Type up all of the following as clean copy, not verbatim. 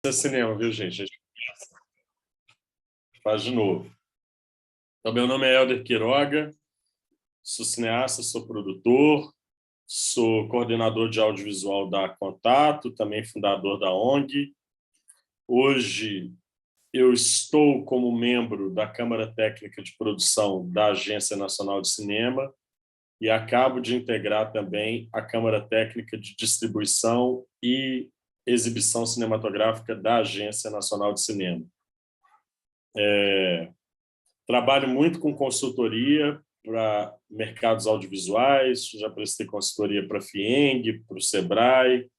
Cinema, viu, gente? A gente faz de novo. Então, meu nome é Helder Quiroga, sou cineasta, sou produtor, sou coordenador de audiovisual da Contato, também fundador da ONG. Hoje eu estou como membro da Câmara Técnica de Produção da Agência Nacional de Cinema e acabo de integrar também a Câmara Técnica de Distribuição e Exibição Cinematográfica da Agência Nacional de Cinema. Trabalho muito com consultoria para mercados audiovisuais, já prestei consultoria para a FIENG, para o SEBRAE,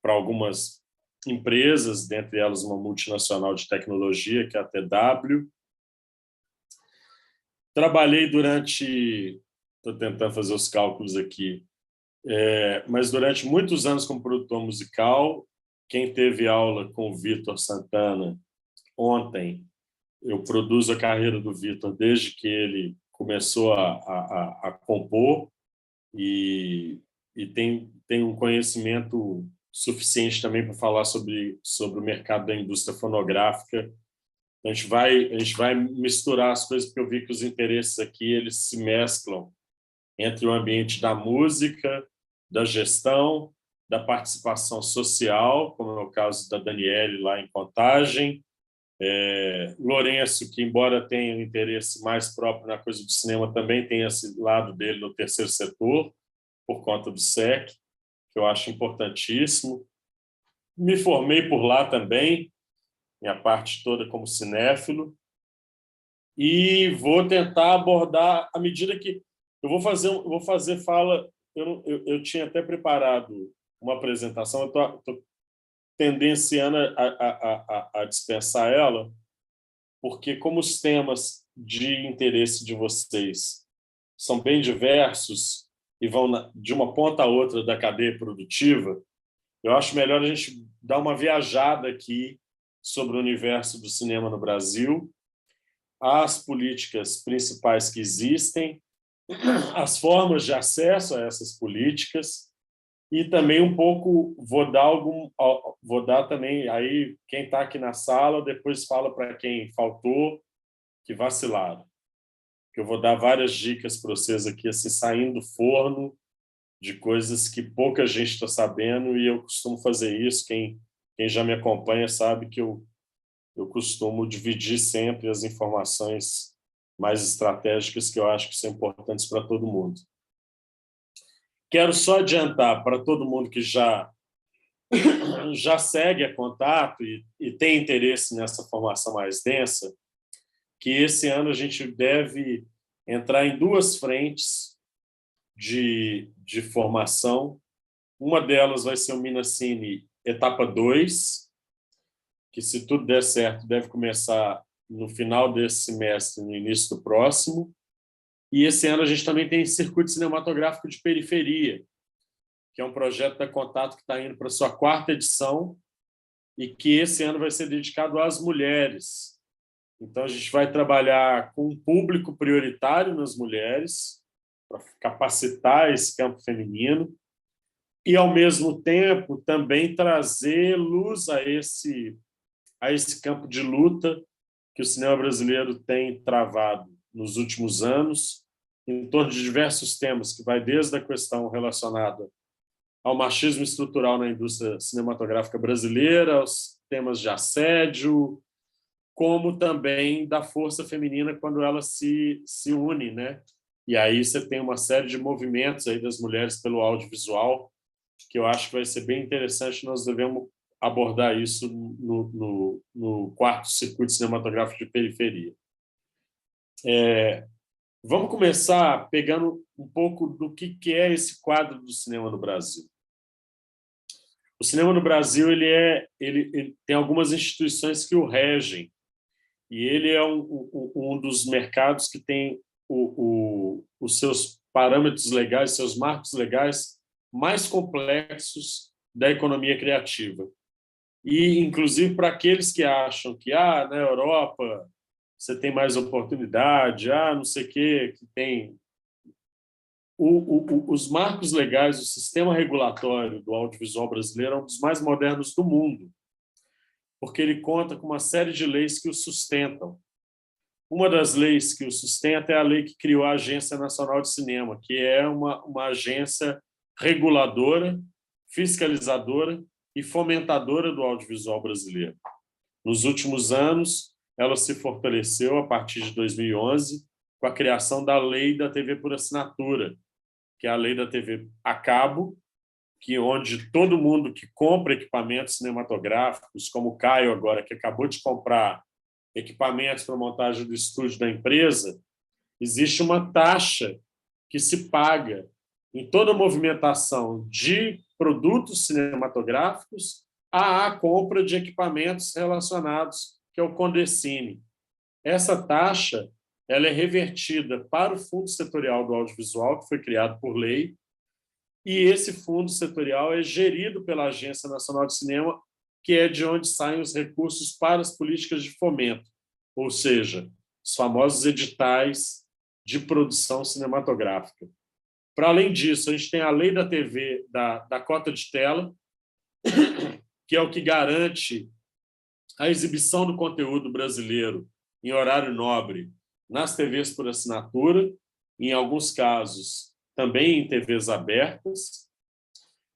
para algumas empresas, dentre elas uma multinacional de tecnologia, que é a TW. Trabalhei durante, estou tentando fazer os cálculos aqui, mas durante muitos anos como produtor musical. Quem teve aula com o Vitor Santana ontem, eu produzo a carreira do Vitor desde que ele começou a compor e tem um conhecimento suficiente também para falar sobre o mercado da indústria fonográfica. A gente vai misturar as coisas, porque eu vi que os interesses aqui eles se mesclam entre o ambiente da música, da gestão, da participação social, como é o caso da Daniele lá em Contagem, Lourenço, que embora tenha um interesse mais próprio na coisa do cinema, também tem esse lado dele no terceiro setor, por conta do SEC, que eu acho importantíssimo. Me formei por lá também, minha parte toda como cinéfilo, e vou tentar abordar à medida que eu vou fazer fala. Eu tinha até preparado uma apresentação, eu estou tendenciando a dispensar ela, porque como os temas de interesse de vocês são bem diversos e vão de uma ponta a outra da cadeia produtiva, eu acho melhor a gente dar uma viajada aqui sobre o universo do cinema no Brasil, as políticas principais que existem, as formas de acesso a essas políticas e também um pouco vou dar também aí quem está aqui na sala depois fala para quem faltou que vacilaram, que eu vou dar várias dicas para vocês aqui assim saindo do forno de coisas que pouca gente está sabendo e eu costumo fazer isso. Quem já me acompanha sabe que eu costumo dividir sempre as informações mais estratégicas que eu acho que são importantes para todo mundo. Quero só adiantar para todo mundo que já segue a Contato e tem interesse nessa formação mais densa, que esse ano a gente deve entrar em duas frentes de formação. Uma delas vai ser o Minacine Etapa 2, que, se tudo der certo, deve começar no final desse semestre, no início do próximo. E esse ano a gente também tem Circuito Cinematográfico de Periferia, que é um projeto da Contato que está indo para a sua 4ª edição e que esse ano vai ser dedicado às mulheres. Então, a gente vai trabalhar com um público prioritário nas mulheres, para capacitar esse campo feminino, e, ao mesmo tempo, também trazer luz a esse campo de luta que o cinema brasileiro tem travado nos últimos anos, em torno de diversos temas, que vai desde a questão relacionada ao machismo estrutural na indústria cinematográfica brasileira, aos temas de assédio, como também da força feminina quando ela se une, né? E aí você tem uma série de movimentos aí das mulheres pelo audiovisual, que eu acho que vai ser bem interessante. Nós devemos abordar isso no 4º Circuito Cinematográfico de Periferia. Vamos começar pegando um pouco do que é esse quadro do cinema no Brasil. O cinema no Brasil ele tem algumas instituições que o regem, e ele é um dos mercados que tem os seus parâmetros legais, seus marcos legais mais complexos da economia criativa. E, inclusive, para aqueles que acham que na Europa você tem mais oportunidade, não sei o quê, que tem os marcos legais, o sistema regulatório do audiovisual brasileiro é um dos mais modernos do mundo, porque ele conta com uma série de leis que o sustentam. Uma das leis que o sustenta é a lei que criou a Agência Nacional de Cinema, que é uma agência reguladora, fiscalizadora e fomentadora do audiovisual brasileiro. Nos últimos anos, ela se fortaleceu a partir de 2011 com a criação da Lei da TV por Assinatura, que é a lei da TV a cabo, que onde todo mundo que compra equipamentos cinematográficos, como o Caio agora, que acabou de comprar equipamentos para montagem do estúdio da empresa, existe uma taxa que se paga em toda a movimentação de produtos cinematográficos à compra de equipamentos relacionados, que é o Condecine. Essa taxa ela é revertida para o Fundo Setorial do Audiovisual, que foi criado por lei, e esse fundo setorial é gerido pela Agência Nacional de Cinema, que é de onde saem os recursos para as políticas de fomento, ou seja, os famosos editais de produção cinematográfica. Para além disso, a gente tem a lei da TV, da cota de tela, que é o que garante a exibição do conteúdo brasileiro em horário nobre nas TVs por assinatura, em alguns casos também em TVs abertas.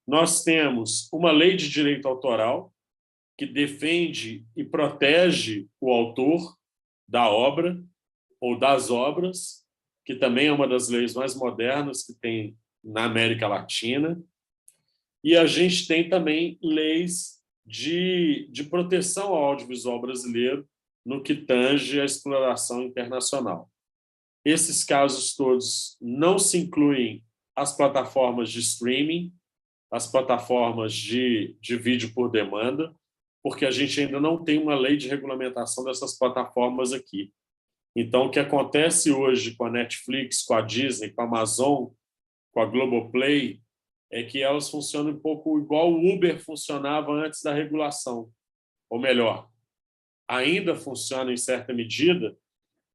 Nós temos uma lei de direito autoral que defende e protege o autor da obra ou das obras, que também é uma das leis mais modernas que tem na América Latina. E a gente tem também leis de proteção ao audiovisual brasileiro no que tange à exploração internacional. Esses casos todos não se incluem as plataformas de streaming, as plataformas de vídeo por demanda, porque a gente ainda não tem uma lei de regulamentação dessas plataformas aqui. Então, o que acontece hoje com a Netflix, com a Disney, com a Amazon, com a Globoplay, é que elas funcionam um pouco igual o Uber funcionava antes da regulação. Ou melhor, ainda funciona em certa medida,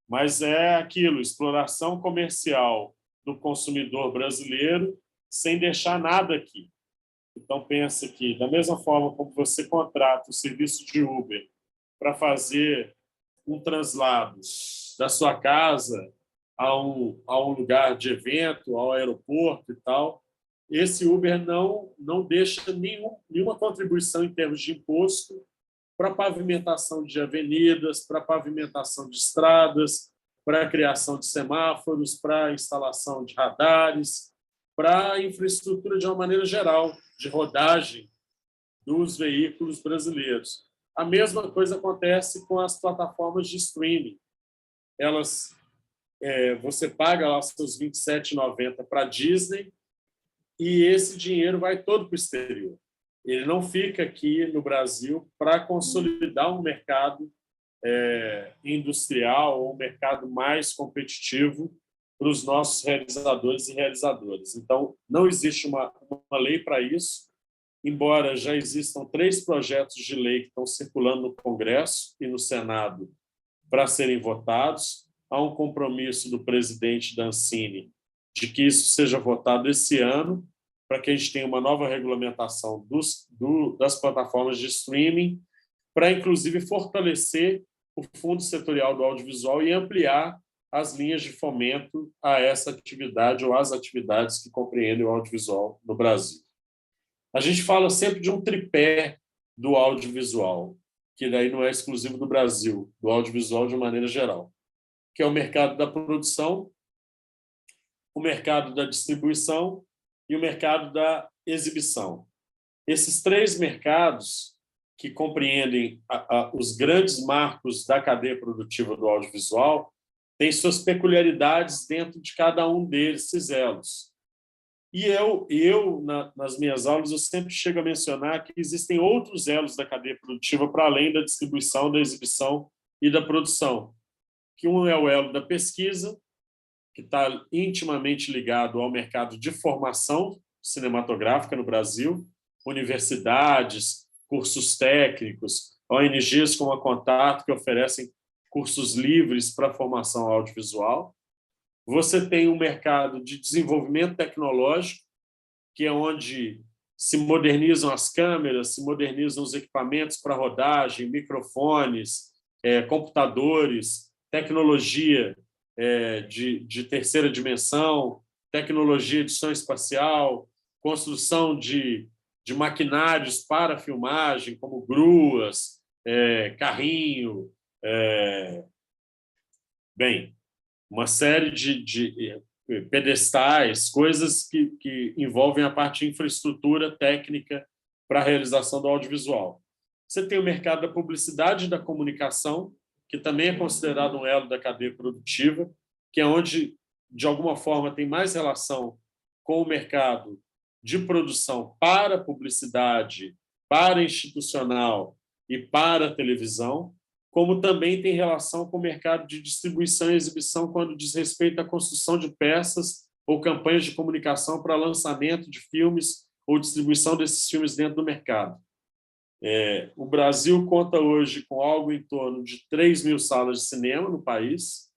mas é aquilo, exploração comercial do consumidor brasileiro sem deixar nada aqui. Então, pensa que, da mesma forma como você contrata o serviço de Uber para fazer um translado da sua casa a um lugar de evento, ao aeroporto e tal, esse Uber não deixa nenhuma contribuição em termos de imposto para a pavimentação de avenidas, para a pavimentação de estradas, para a criação de semáforos, para a instalação de radares, para a infraestrutura de uma maneira geral, de rodagem dos veículos brasileiros. A mesma coisa acontece com as plataformas de streaming. Você paga lá os seus R$ 27,90 para a Disney e esse dinheiro vai todo para o exterior. Ele não fica aqui no Brasil para consolidar um mercado industrial ou um mercado mais competitivo para os nossos realizadores e realizadoras. Então, não existe uma lei para isso, embora já existam 3 projetos de lei que estão circulando no Congresso e no Senado para serem votados. Há um compromisso do presidente da Ancine de que isso seja votado esse ano, para que a gente tenha uma nova regulamentação das plataformas de streaming, para, inclusive, fortalecer o Fundo Setorial do Audiovisual e ampliar as linhas de fomento a essa atividade ou às atividades que compreendem o audiovisual no Brasil. A gente fala sempre de um tripé do audiovisual, que daí não é exclusivo do Brasil, do audiovisual de maneira geral, que é o mercado da produção, o mercado da distribuição e o mercado da exibição. Esses 3 mercados, que compreendem os grandes marcos da cadeia produtiva do audiovisual, têm suas peculiaridades dentro de cada um desses elos. E nas minhas aulas, eu sempre chego a mencionar que existem outros elos da cadeia produtiva para além da distribuição, da exibição e da produção. Que um é o elo da pesquisa, que está intimamente ligado ao mercado de formação cinematográfica no Brasil, universidades, cursos técnicos, ONGs como a Contato, que oferecem cursos livres para a formação audiovisual. Você tem um mercado de desenvolvimento tecnológico, que é onde se modernizam as câmeras, se modernizam os equipamentos para rodagem, microfones, computadores, tecnologia de terceira dimensão, tecnologia de som espacial, construção de maquinários para filmagem, como gruas, carrinho, bem, uma série de pedestais, coisas que envolvem a parte de infraestrutura técnica para a realização do audiovisual. Você tem o mercado da publicidade e da comunicação, que também é considerado um elo da cadeia produtiva, que é onde, de alguma forma, tem mais relação com o mercado de produção para publicidade, para institucional e para televisão, como também tem relação com o mercado de distribuição e exibição quando diz respeito à construção de peças ou campanhas de comunicação para lançamento de filmes ou distribuição desses filmes dentro do mercado. O Brasil conta hoje com algo em torno de 3.000 salas de cinema no país.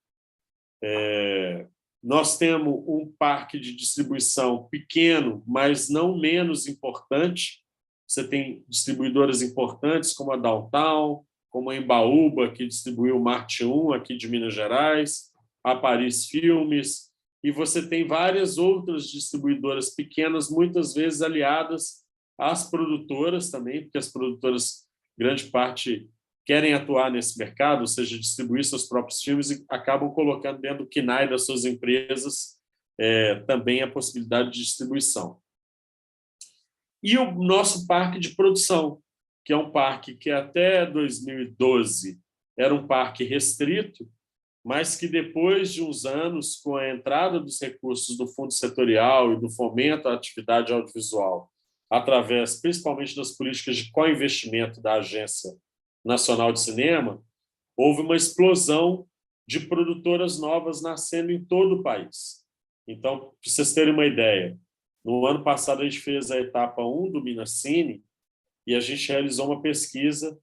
Nós temos um parque de distribuição pequeno, mas não menos importante. Você tem distribuidoras importantes como a Downtown, como a Embaúba, que distribuiu o Marte 1 aqui de Minas Gerais, a Paris Filmes, e você tem várias outras distribuidoras pequenas, muitas vezes aliadas às produtoras também, porque as produtoras, grande parte, querem atuar nesse mercado, ou seja, distribuir seus próprios filmes e acabam colocando dentro do KNAI das suas empresas também a possibilidade de distribuição. E o nosso parque de produção, que é um parque que até 2012 era um parque restrito, mas que depois de uns anos, com a entrada dos recursos do Fundo Setorial e do fomento à atividade audiovisual, através principalmente das políticas de co-investimento da Agência Nacional de Cinema, houve uma explosão de produtoras novas nascendo em todo o país. Então, para vocês terem uma ideia, no ano passado a gente fez a etapa 1 do Minacine e a gente realizou uma pesquisa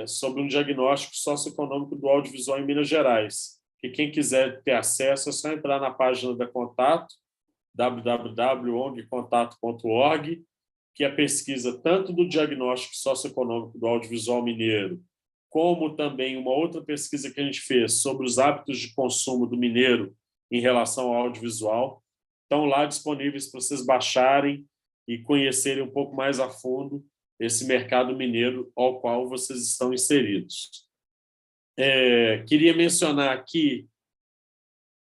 sobre um diagnóstico socioeconômico do audiovisual em Minas Gerais. E quem quiser ter acesso é só entrar na página da Contato, www.ongcontato.org, que é a pesquisa tanto do diagnóstico socioeconômico do audiovisual mineiro, como também uma outra pesquisa que a gente fez sobre os hábitos de consumo do mineiro em relação ao audiovisual. Estão lá disponíveis para vocês baixarem e conhecerem um pouco mais a fundo esse mercado mineiro ao qual vocês estão inseridos. Queria mencionar que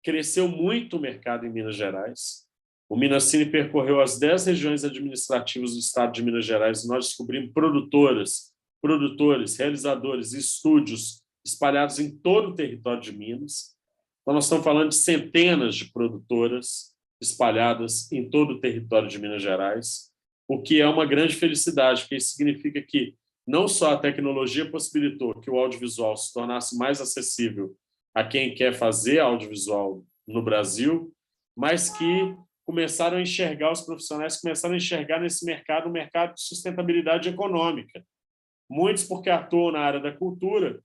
cresceu muito o mercado em Minas Gerais. O Minacine percorreu as 10 regiões administrativas do estado de Minas Gerais e nós descobrimos produtoras, produtores, realizadores e estúdios espalhados em todo o território de Minas. Então, nós estamos falando de centenas de produtoras espalhadas em todo o território de Minas Gerais, o que é uma grande felicidade, porque isso significa que não só a tecnologia possibilitou que o audiovisual se tornasse mais acessível a quem quer fazer audiovisual no Brasil, mas que começaram a enxergar, os profissionais começaram a enxergar nesse mercado um mercado de sustentabilidade econômica. Muitos porque atuam na área da cultura,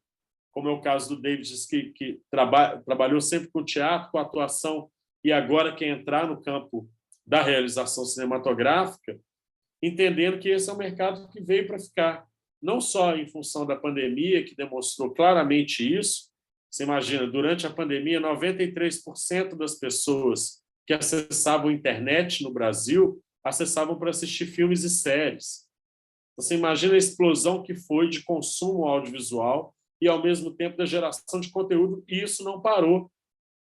como é o caso do David, que trabalhou sempre com teatro, com atuação, e agora quer entrar no campo da realização cinematográfica, entendendo que esse é um mercado que veio para ficar, não só em função da pandemia, que demonstrou claramente isso. Você imagina, durante a pandemia, 93% das pessoas que acessavam a internet no Brasil acessavam para assistir filmes e séries. Você imagina a explosão que foi de consumo audiovisual e, ao mesmo tempo, da geração de conteúdo, e isso não parou.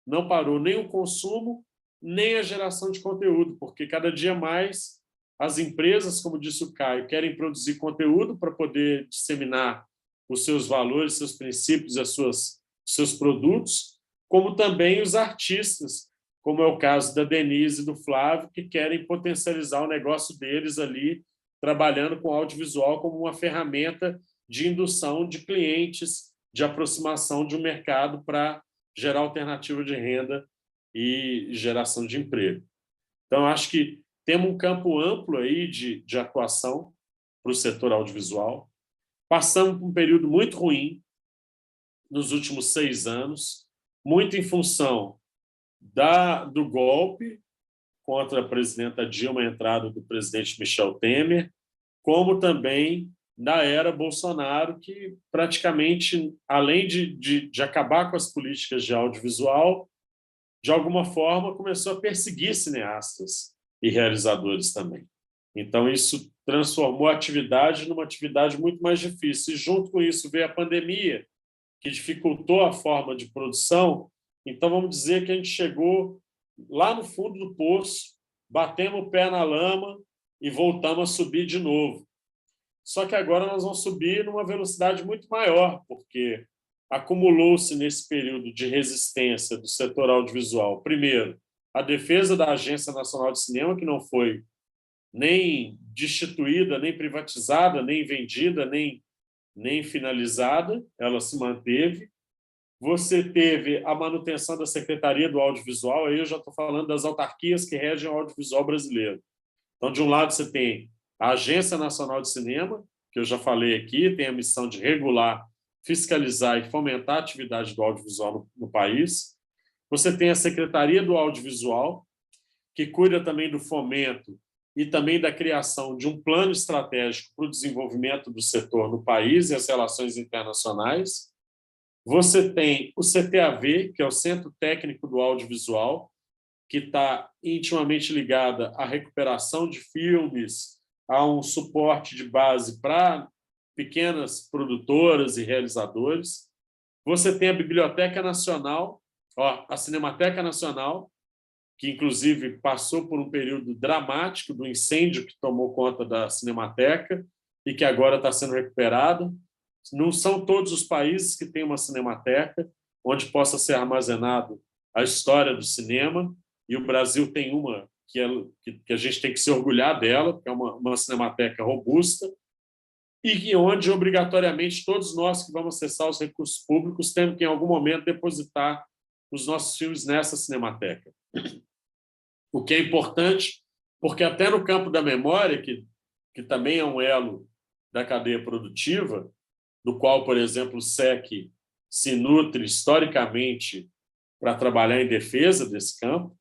Não parou nem o consumo, nem a geração de conteúdo, porque cada dia mais as empresas, como disse o Caio, querem produzir conteúdo para poder disseminar os seus valores, seus princípios, seus produtos, como também os artistas, como é o caso da Denise e do Flávio, que querem potencializar o negócio deles ali, trabalhando com audiovisual como uma ferramenta de indução de clientes, de aproximação de um mercado para gerar alternativa de renda e geração de emprego. Então, acho que temos um campo amplo aí de atuação para o setor audiovisual. Passamos por um período muito ruim nos últimos 6 anos, muito em função do golpe contra a presidenta Dilma, a entrada do presidente Michel Temer, como também da era Bolsonaro, que praticamente, além de acabar com as políticas de audiovisual, de alguma forma começou a perseguir cineastas e realizadores também. Então, isso transformou a atividade numa atividade muito mais difícil. E, junto com isso, veio a pandemia, que dificultou a forma de produção. Então, vamos dizer que a gente chegou lá no fundo do poço, batemos o pé na lama e voltamos a subir de novo. Só que agora nós vamos subir numa velocidade muito maior, porque acumulou-se nesse período de resistência do setor audiovisual, primeiro, a defesa da Agência Nacional de Cinema, que não foi nem destituída, nem privatizada, nem vendida, nem finalizada, ela se manteve. Você teve a manutenção da Secretaria do Audiovisual, aí eu já estou falando das autarquias que regem o audiovisual brasileiro. Então, de um lado, você tem a Agência Nacional de Cinema, que eu já falei aqui, tem a missão de regular, fiscalizar e fomentar a atividade do audiovisual no país. Você tem a Secretaria do Audiovisual, que cuida também do fomento e também da criação de um plano estratégico para o desenvolvimento do setor no país e as relações internacionais. Você tem o CTAV, que é o Centro Técnico do Audiovisual, que está intimamente ligada à recuperação de filmes, a um suporte de base para pequenas produtoras e realizadores. Você tem a Biblioteca Nacional, a Cinemateca Nacional, que inclusive passou por um período dramático do incêndio que tomou conta da Cinemateca e que agora está sendo recuperado. Não são todos os países que têm uma cinemateca onde possa ser armazenado a história do cinema, e o Brasil tem uma que a gente tem que se orgulhar dela, porque é uma cinemateca robusta, e onde, obrigatoriamente, todos nós que vamos acessar os recursos públicos temos que, em algum momento, depositar os nossos filmes nessa cinemateca. O que é importante, porque até no campo da memória, que também é um elo da cadeia produtiva, do qual, por exemplo, o SEC se nutre historicamente para trabalhar em defesa desse campo,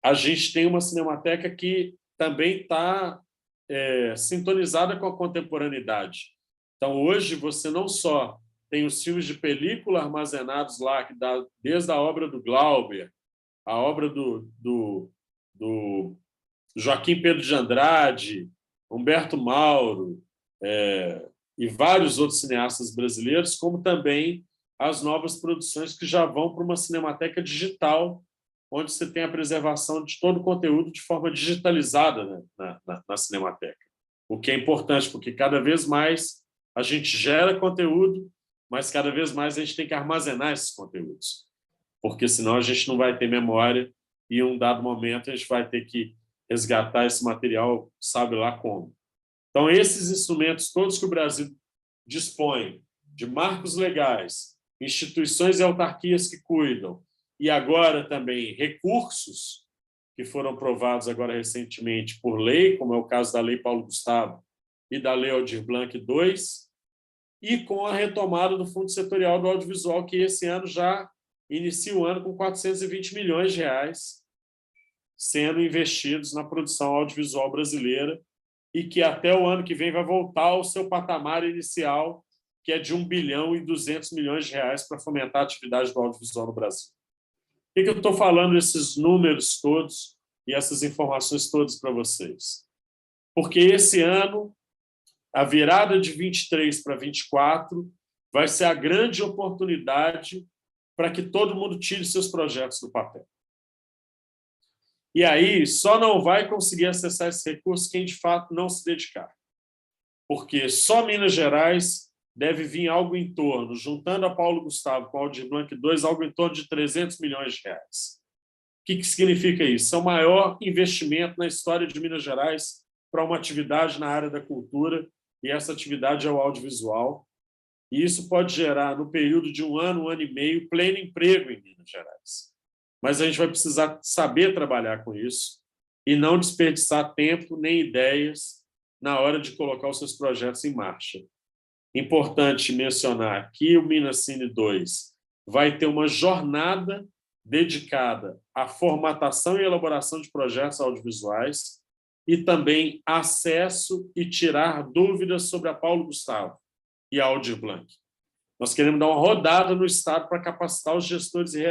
a gente tem uma cinemateca que também está sintonizada com a contemporaneidade. Então, hoje, você não só tem os filmes de película armazenados lá, que dá desde a obra do Glauber, a obra do Joaquim Pedro de Andrade, Humberto Mauro, e vários outros cineastas brasileiros, como também as novas produções que já vão para uma cinemateca digital, onde você tem a preservação de todo o conteúdo de forma digitalizada, né, na cinemateca. O que é importante, porque cada vez mais a gente gera conteúdo, mas cada vez mais a gente tem que armazenar esses conteúdos, porque senão a gente não vai ter memória e, em um dado momento, a gente vai ter que resgatar esse material, sabe lá como. Então, esses instrumentos todos que o Brasil dispõe, de marcos legais, instituições e autarquias que cuidam, e agora também recursos que foram aprovados agora recentemente por lei, como é o caso da Lei Paulo Gustavo e da Lei Aldir Blanc II, e com a retomada do Fundo Setorial do Audiovisual, que esse ano já inicia o ano com 420 milhões de reais sendo investidos na produção audiovisual brasileira, e que até o ano que vem vai voltar ao seu patamar inicial, que é de 1 bilhão e 200 milhões de reais para fomentar a atividade do audiovisual no Brasil. Por que eu estou falando esses números todos e essas informações todas para vocês? Porque esse ano, a virada de 23 para 24 vai ser a grande oportunidade para que todo mundo tire seus projetos do papel. E aí só não vai conseguir acessar esse recurso quem, de fato, não se dedicar. Porque só Minas Gerais deve vir algo em torno, juntando a Paulo Gustavo com a Aldir Blanc II, algo em torno de 300 milhões de reais. O que significa isso? É o maior investimento na história de Minas Gerais para uma atividade na área da cultura, e essa atividade é o audiovisual. E isso pode gerar, no período de um ano e meio, pleno emprego em Minas Gerais. Mas a gente vai precisar saber trabalhar com isso e não desperdiçar tempo nem ideias na hora de colocar os seus projetos em marcha. Importante mencionar que o Minas Cine 2 vai ter uma jornada dedicada à formatação e elaboração de projetos audiovisuais e também acesso e tirar dúvidas sobre a Paulo Gustavo e a Aldir Blanc. Nós queremos dar uma rodada no Estado para capacitar os gestores e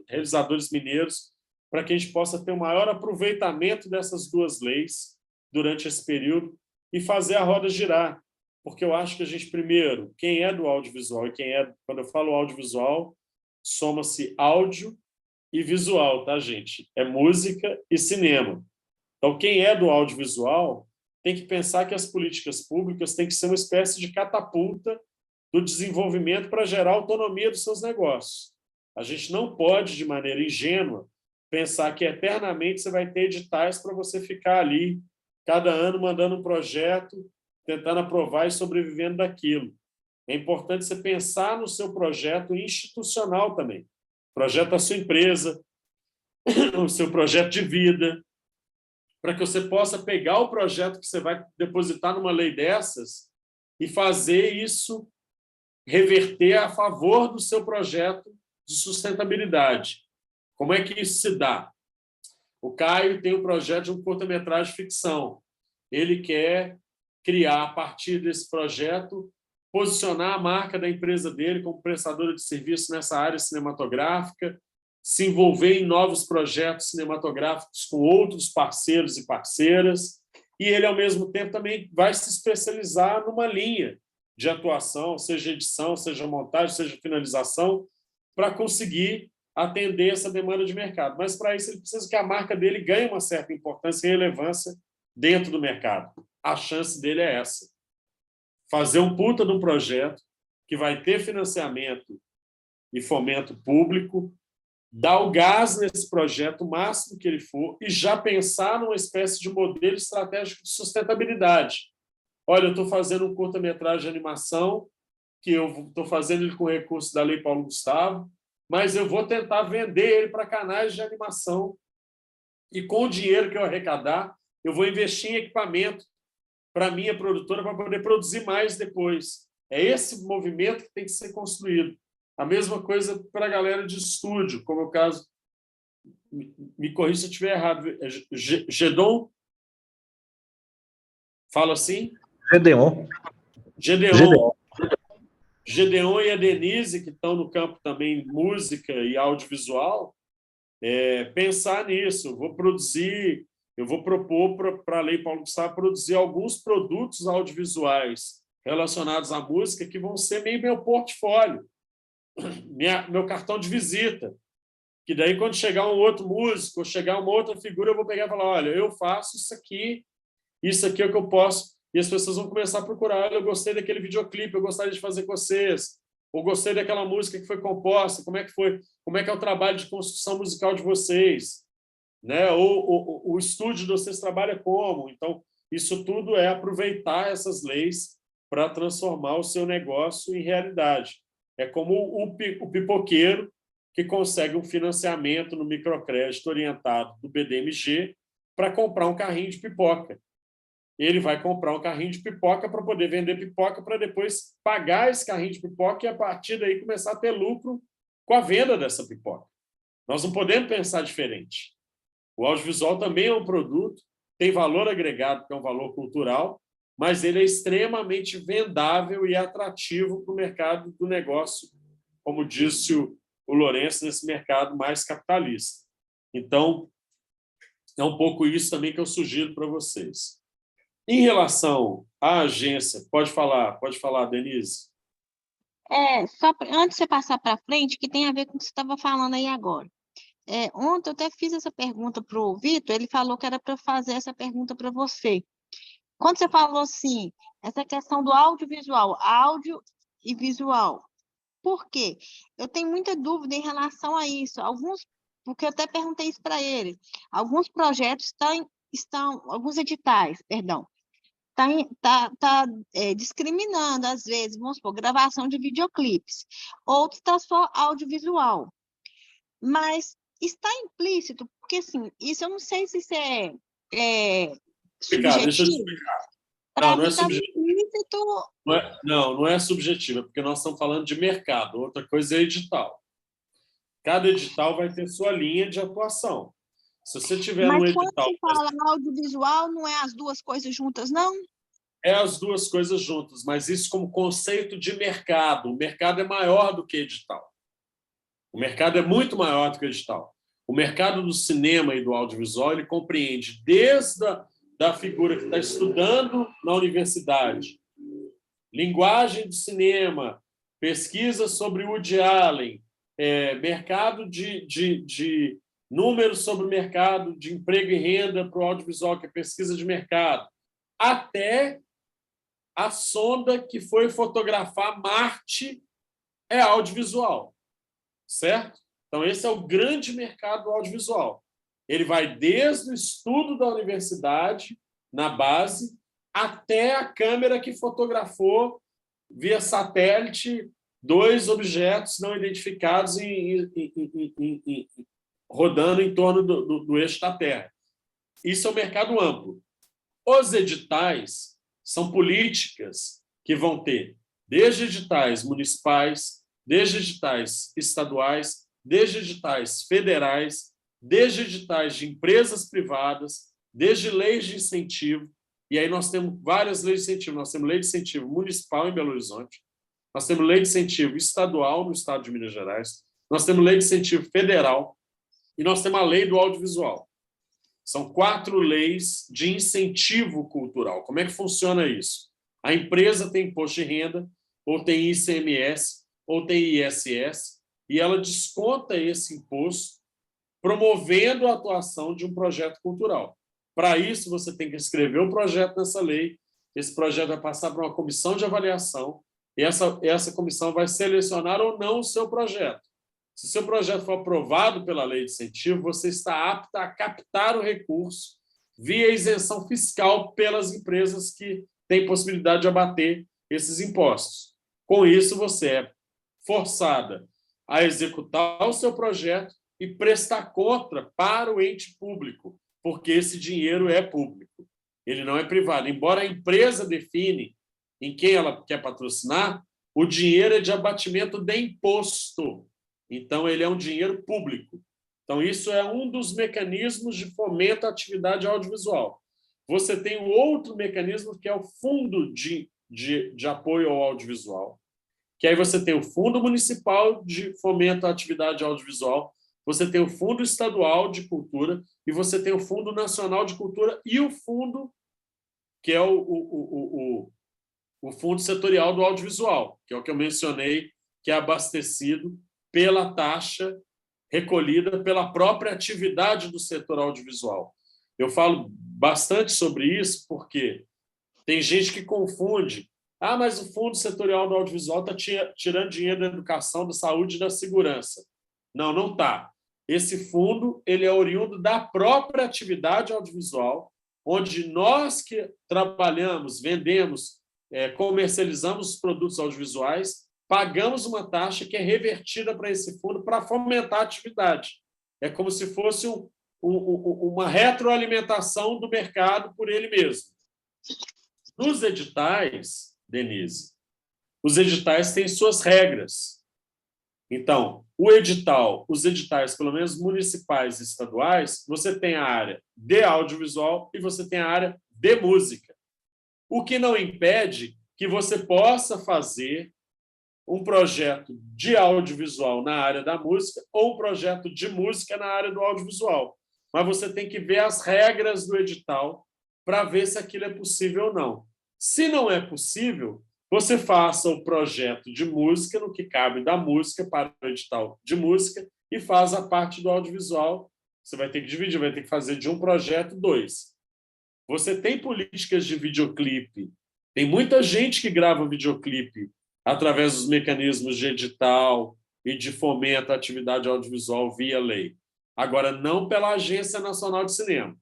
realizadores mineiros para que a gente possa ter o maior aproveitamento dessas duas leis durante esse período e fazer a roda girar. Porque eu acho que a gente, primeiro, quem é do audiovisual e quem é, quando eu falo audiovisual, soma-se áudio e visual, tá, gente? É música e cinema. Então, quem é do audiovisual tem que pensar que as políticas públicas têm que ser uma espécie de catapulta do desenvolvimento para gerar autonomia dos seus negócios. A gente não pode, de maneira ingênua, pensar que eternamente você vai ter editais para você ficar ali, cada ano, mandando um projeto, tentando aprovar e sobrevivendo daquilo. É importante você pensar no seu projeto institucional também. Projeto da sua empresa, o seu projeto de vida, para que você possa pegar o projeto que você vai depositar numa lei dessas e fazer isso reverter a favor do seu projeto de sustentabilidade. Como é que isso se dá? O Caio tem um projeto de um curta-metragem de ficção. Ele quer criar, a partir desse projeto, posicionar a marca da empresa dele como prestadora de serviço nessa área cinematográfica, se envolver em novos projetos cinematográficos com outros parceiros e parceiras, e ele, ao mesmo tempo, também vai se especializar numa linha de atuação, seja edição, seja montagem, seja finalização, para conseguir atender essa demanda de mercado. Mas, para isso, ele precisa que a marca dele ganhe uma certa importância e relevância dentro do mercado. A chance dele é essa. Fazer um puta de um projeto que vai ter financiamento e fomento público, dar o gás nesse projeto o máximo que ele for e já pensar numa espécie de modelo estratégico de sustentabilidade. Olha, eu estou fazendo um curta-metragem de animação, que eu estou fazendo ele com recurso da Lei Paulo Gustavo, mas eu vou tentar vender ele para canais de animação e com o dinheiro que eu arrecadar, eu vou investir em equipamento para a minha produtora para poder produzir mais depois. É esse movimento que tem que ser construído. A mesma coisa para a galera de estúdio, como é o caso... Me corrija se eu estiver errado. Gedon? Fala assim? Gedeon. Gedeon. Gedeon e a Denise, que estão no campo também música e audiovisual, pensar nisso. Eu vou propor para a Lei Paulo Gustavo produzir alguns produtos audiovisuais relacionados à música que vão ser meio meu portfólio, meu cartão de visita, que daí, quando chegar um outro músico, ou chegar uma outra figura, eu vou pegar e falar, olha, eu faço isso aqui é o que eu posso, e as pessoas vão começar a procurar, olha, eu gostei daquele videoclipe, eu gostaria de fazer com vocês, ou gostei daquela música que foi composta, como é que foi, como é que é o trabalho de construção musical de vocês, né? Ou o estúdio de vocês trabalha como? Então, isso tudo é aproveitar essas leis para transformar o seu negócio em realidade. É como o pipoqueiro que consegue um financiamento no microcrédito orientado do BDMG para comprar um carrinho de pipoca. Ele vai comprar um carrinho de pipoca para poder vender pipoca para depois pagar esse carrinho de pipoca e, a partir daí, começar a ter lucro com a venda dessa pipoca. Nós não podemos pensar diferente. O audiovisual também é um produto, tem valor agregado, que é um valor cultural, mas ele é extremamente vendável e atrativo para o mercado do negócio, como disse o Lourenço, nesse mercado mais capitalista. Então, é um pouco isso também que eu sugiro para vocês. Em relação à agência, pode falar, Denise. Só antes de você passar para frente, que tem a ver com o que você estava falando aí agora. Ontem eu até fiz essa pergunta para o Vitor, ele falou que era para fazer essa pergunta para você. Quando você falou assim, essa questão do audiovisual, áudio e visual, por quê? Eu tenho muita dúvida em relação a isso. Porque eu até perguntei isso para ele. Alguns projetos alguns editais, perdão, tá discriminando, às vezes, vamos supor, gravação de videoclipes. Outros está só audiovisual. Mas está implícito, porque, assim, isso eu não sei se isso é subjetivo. Deixa eu te explicar. Não é subjetivo. Não é subjetivo, é porque nós estamos falando de mercado. Outra coisa é edital. Cada edital vai ter sua linha de atuação. Se você tiver Mas um quando edital... se fala audiovisual, não é as duas coisas juntas, não? É as duas coisas juntas, mas isso como conceito de mercado. O mercado é maior do que edital. O mercado é muito maior do que o edital. O mercado do cinema e do audiovisual ele compreende desde da figura que está estudando na universidade, linguagem do cinema, pesquisa sobre Woody Allen, mercado de números sobre o mercado de emprego e renda para o audiovisual, que é pesquisa de mercado, até a sonda que foi fotografar Marte é audiovisual, certo? Então, esse é o grande mercado audiovisual. Ele vai desde o estudo da universidade, na base, até a câmera que fotografou via satélite 2 objetos não identificados rodando em torno do eixo da Terra. Isso é o mercado amplo. Os editais são políticas que vão ter desde editais municipais, desde editais estaduais, desde editais federais, desde editais de empresas privadas, desde leis de incentivo. E aí nós temos várias leis de incentivo. Nós temos lei de incentivo municipal em Belo Horizonte, nós temos lei de incentivo estadual no estado de Minas Gerais, nós temos lei de incentivo federal e nós temos a lei do audiovisual. São 4 leis de incentivo cultural. Como é que funciona isso? A empresa tem imposto de renda, ou tem ICMS, ou tem ISS, e ela desconta esse imposto promovendo a atuação de um projeto cultural. Para isso, você tem que escrever o projeto nessa lei, esse projeto vai passar para uma comissão de avaliação, e essa comissão vai selecionar ou não o seu projeto. Se o seu projeto for aprovado pela lei de incentivo, você está apta a captar o recurso via isenção fiscal pelas empresas que têm possibilidade de abater esses impostos. Com isso, você é forçada a executar o seu projeto e prestar conta para o ente público, porque esse dinheiro é público, ele não é privado. Embora a empresa define em quem ela quer patrocinar, o dinheiro é de abatimento de imposto. Então, ele é um dinheiro público. Então, isso é um dos mecanismos de fomento à atividade audiovisual. Você tem um outro mecanismo, que é o Fundo de Apoio ao Audiovisual, que aí você tem o Fundo Municipal de Fomento à Atividade Audiovisual, você tem o Fundo Estadual de Cultura e você tem o Fundo Nacional de Cultura e o Fundo, que é o Fundo Setorial do Audiovisual, que é o que eu mencionei, que é abastecido pela taxa recolhida pela própria atividade do setor audiovisual. Eu falo bastante sobre isso porque tem gente que confunde. Ah, mas o Fundo Setorial do Audiovisual está tirando dinheiro da educação, da saúde e da segurança. Não, não está. Esse fundo ele é oriundo da própria atividade audiovisual, onde nós que trabalhamos, vendemos, comercializamos os produtos audiovisuais, pagamos uma taxa que é revertida para esse fundo para fomentar a atividade. É como se fosse uma retroalimentação do mercado por ele mesmo. Nos editais, Denise, os editais têm suas regras. Então, os editais, pelo menos municipais e estaduais, você tem a área de audiovisual e você tem a área de música. O que não impede que você possa fazer um projeto de audiovisual na área da música ou um projeto de música na área do audiovisual. Mas você tem que ver as regras do edital para ver se aquilo é possível ou não. Se não é possível, você faça o projeto de música, no que cabe da música, para o edital de música, e faz a parte do audiovisual. Você vai ter que dividir, vai ter que fazer de um projeto 2. Você tem políticas de videoclipe. Tem muita gente que grava videoclipe através dos mecanismos de edital e de fomento à atividade audiovisual via lei. Agora, não pela Agência Nacional de Cinema.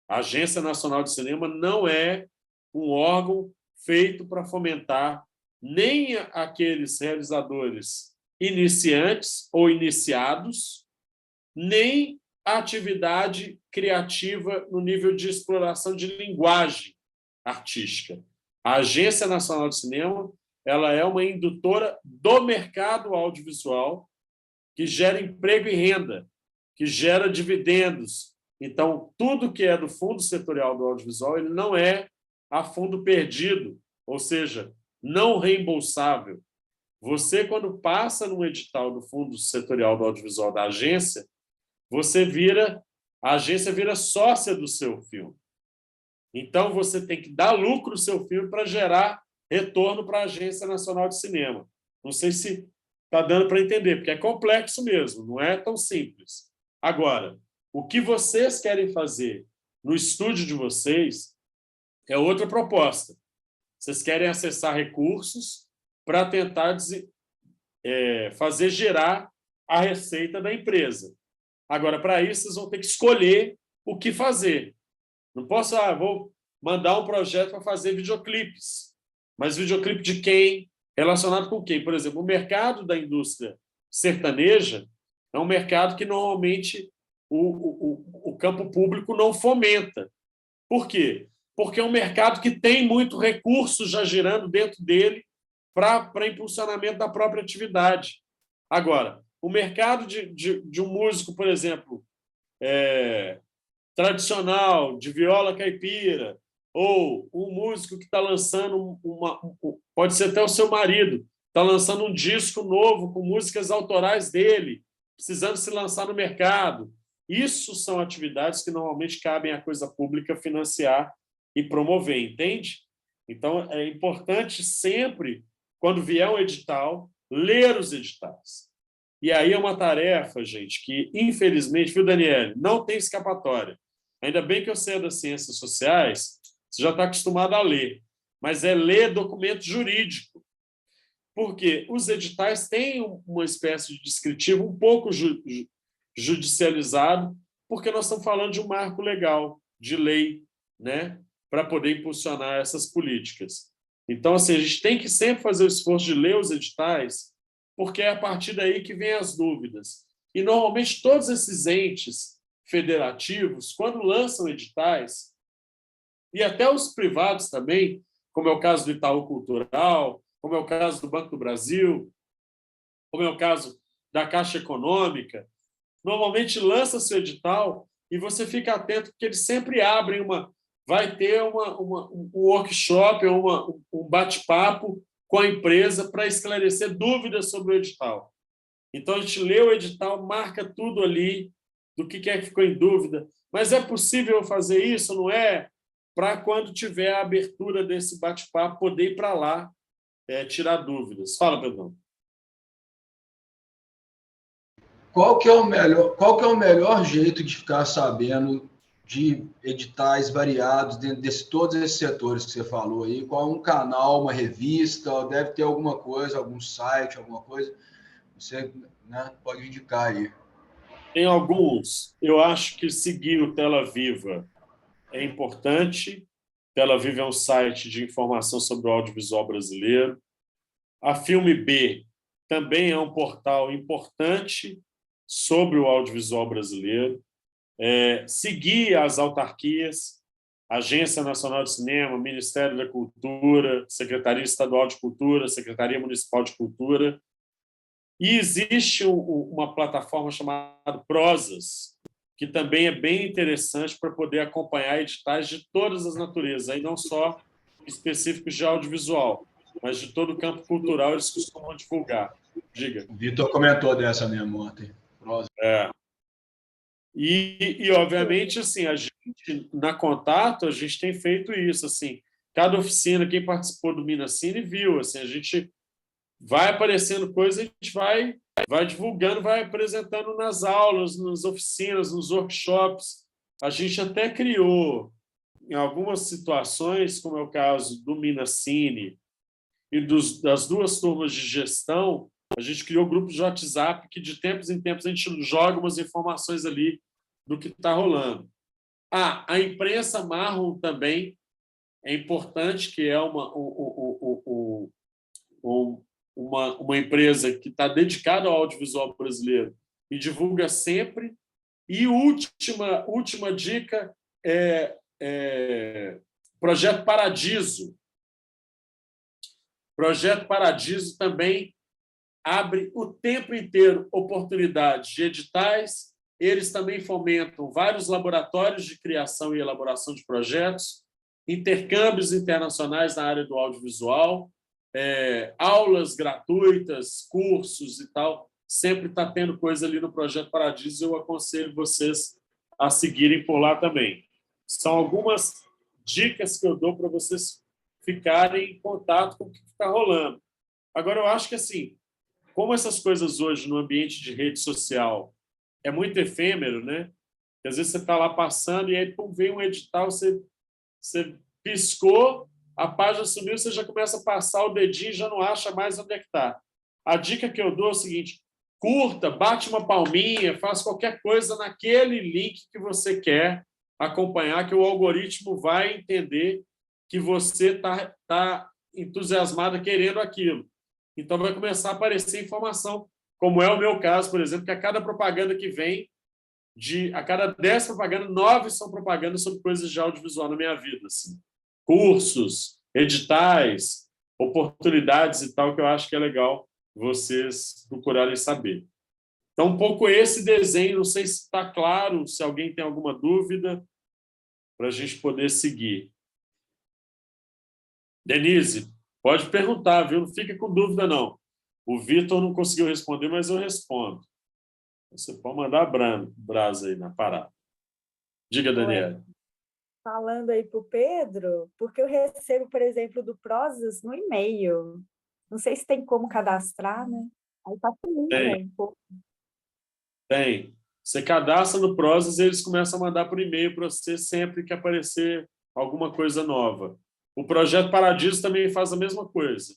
A Agência Nacional de Cinema não é um órgão feito para fomentar nem aqueles realizadores iniciantes ou iniciados, nem a atividade criativa no nível de exploração de linguagem artística. A Agência Nacional de Cinema ela é uma indutora do mercado audiovisual que gera emprego e renda, que gera dividendos. Então, tudo que é do fundo setorial do audiovisual, ele não é a fundo perdido, ou seja, não reembolsável. Você, quando passa no edital do fundo setorial do audiovisual da agência, a agência vira sócia do seu filme. Então, você tem que dar lucro ao seu filme para gerar retorno para a Agência Nacional de Cinema. Não sei se está dando para entender, porque é complexo mesmo, não é tão simples. Agora, o que vocês querem fazer no estúdio de vocês é outra proposta. Vocês querem acessar recursos para tentar fazer gerar a receita da empresa. Agora, para isso, vocês vão ter que escolher o que fazer. Não posso, vou mandar um projeto para fazer videoclipes. Mas videoclipe de quem? Relacionado com quem? Por exemplo, o mercado da indústria sertaneja é um mercado que normalmente o campo público não fomenta. Por quê? Porque é um mercado que tem muito recurso já girando dentro dele para impulsionamento da própria atividade. Agora, o mercado de um músico, por exemplo, tradicional, de viola caipira, ou um músico que está lançando pode ser até o seu marido, está lançando um disco novo com músicas autorais dele, precisando se lançar no mercado. Isso são atividades que normalmente cabem à coisa pública financiar e promover, entende? Então, é importante sempre, quando vier um edital, ler os editais. E aí é uma tarefa, gente, que, infelizmente, viu, Daniele, não tem escapatória. Ainda bem que eu sei das ciências sociais, você já está acostumado a ler, mas é ler documento jurídico. Porque os editais têm uma espécie de descritivo um pouco judicializado, porque nós estamos falando de um marco legal, de lei, né, para poder impulsionar essas políticas. Então, assim, a gente tem que sempre fazer o esforço de ler os editais, porque é a partir daí que vem as dúvidas. E, normalmente, todos esses entes federativos, quando lançam editais, e até os privados também, como é o caso do Itaú Cultural, como é o caso do Banco do Brasil, como é o caso da Caixa Econômica, normalmente lança seu edital e você fica atento, porque eles sempre abrem vai ter um workshop ou um bate-papo com a empresa para esclarecer dúvidas sobre o edital. Então, a gente lê o edital, marca tudo ali, do que é que ficou em dúvida. Mas é possível fazer isso, não é? Para quando tiver a abertura desse bate-papo, poder ir para lá tirar dúvidas. Fala, Pedro. Qual que é o melhor jeito de ficar sabendo de editais variados dentro de todos esses setores que você falou aí? Qual é um canal, uma revista? Deve ter alguma coisa, algum site, alguma coisa? Você, né, pode indicar aí. Tem alguns. Eu acho que seguir o Tela Viva é importante. Tela Viva é um site de informação sobre o audiovisual brasileiro. A Filme B também é um portal importante sobre o audiovisual brasileiro. Seguir as autarquias, Agência Nacional de Cinema, Ministério da Cultura, Secretaria Estadual de Cultura, Secretaria Municipal de Cultura. E existe uma plataforma chamada Prosas, que também é bem interessante para poder acompanhar editais de todas as naturezas, aí não só específicos de audiovisual, mas de todo o campo cultural eles costumam divulgar. Diga. O Vitor comentou dessa mesmo ontem. Prosas. E, obviamente, assim, a gente, na Contato, a gente tem feito isso. Assim, cada oficina, quem participou do Minacine viu, assim, a gente vai aparecendo coisa, a gente vai divulgando, vai apresentando nas aulas, nas oficinas, nos workshops. A gente até criou, em algumas situações, como é o caso do Minacine e das duas turmas de gestão, a gente criou grupos de WhatsApp que, de tempos em tempos, a gente joga umas informações ali do que está rolando. A imprensa marrom também é importante, que é uma empresa que está dedicada ao audiovisual brasileiro e divulga sempre. E última dica Projeto Paradiso. Projeto Paradiso também abre o tempo inteiro oportunidades de editais, eles também fomentam vários laboratórios de criação e elaboração de projetos, intercâmbios internacionais na área do audiovisual, aulas gratuitas, cursos e tal. Sempre está tendo coisa ali no Projeto Paradiso, eu aconselho vocês a seguirem por lá também. São algumas dicas que eu dou para vocês ficarem em contato com o que está rolando. Agora, eu acho que, assim, como essas coisas hoje no ambiente de rede social é muito efêmero, né? Porque às vezes você está lá passando e aí vem um edital, você piscou, a página sumiu, você já começa a passar o dedinho e já não acha mais onde é que está. A dica que eu dou é o seguinte: curta, bate uma palminha, faz qualquer coisa naquele link que você quer acompanhar, que o algoritmo vai entender que você tá entusiasmada querendo aquilo. Então, vai começar a aparecer informação, como é o meu caso, por exemplo, que a cada propaganda que vem, a cada 10 propagandas, 9 são propagandas sobre coisas de audiovisual na minha vida. Assim. Cursos, editais, oportunidades e tal, que eu acho que é legal vocês procurarem saber. Então, um pouco esse desenho, não sei se está claro, se alguém tem alguma dúvida, para a gente poder seguir. Denise, pode perguntar, viu? Não fica com dúvida, não. O Vitor não conseguiu responder, mas eu respondo. Você pode mandar brasa aí na parada. Diga, Daniela. Falando aí para o Pedro, porque eu recebo, por exemplo, do Prozas no e-mail. Não sei se tem como cadastrar, né? Aí facilita um pouco. Tem. Você cadastra no Prozas e eles começam a mandar por e-mail para você sempre que aparecer alguma coisa nova. O Projeto Paradiso também faz a mesma coisa.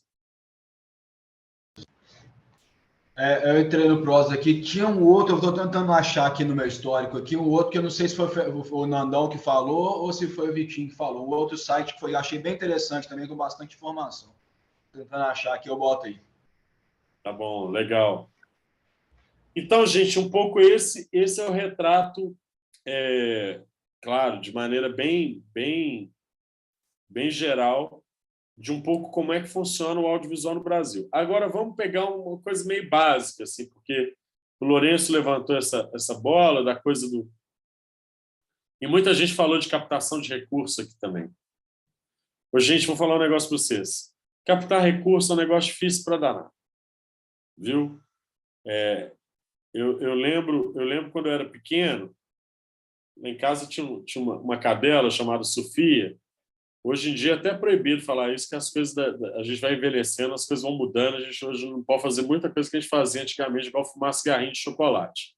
Eu entrei no Prozas aqui, tinha um outro, eu estou tentando achar aqui no meu histórico, aqui um outro que eu não sei se foi o Nandão que falou ou se foi o Vitinho que falou. Um outro site que achei bem interessante também, com bastante informação. Tentando achar aqui, eu boto aí. Tá bom, legal. Então, gente, um pouco esse é o retrato, claro, de maneira bem geral, de um pouco como é que funciona o audiovisual no Brasil. Agora, vamos pegar uma coisa meio básica, assim, porque o Lourenço levantou essa bola da coisa do... E muita gente falou de captação de recursos aqui também. Hoje, gente, vou falar um negócio para vocês. Captar recurso é um negócio difícil para danar. Viu? Eu lembro quando eu era pequeno, lá em casa tinha uma cadela chamada Sofia. Hoje em dia é até proibido falar isso, que as coisas a gente vai envelhecendo, as coisas vão mudando, a gente hoje não pode fazer muita coisa que a gente fazia antigamente, igual fumar cigarrinho de chocolate.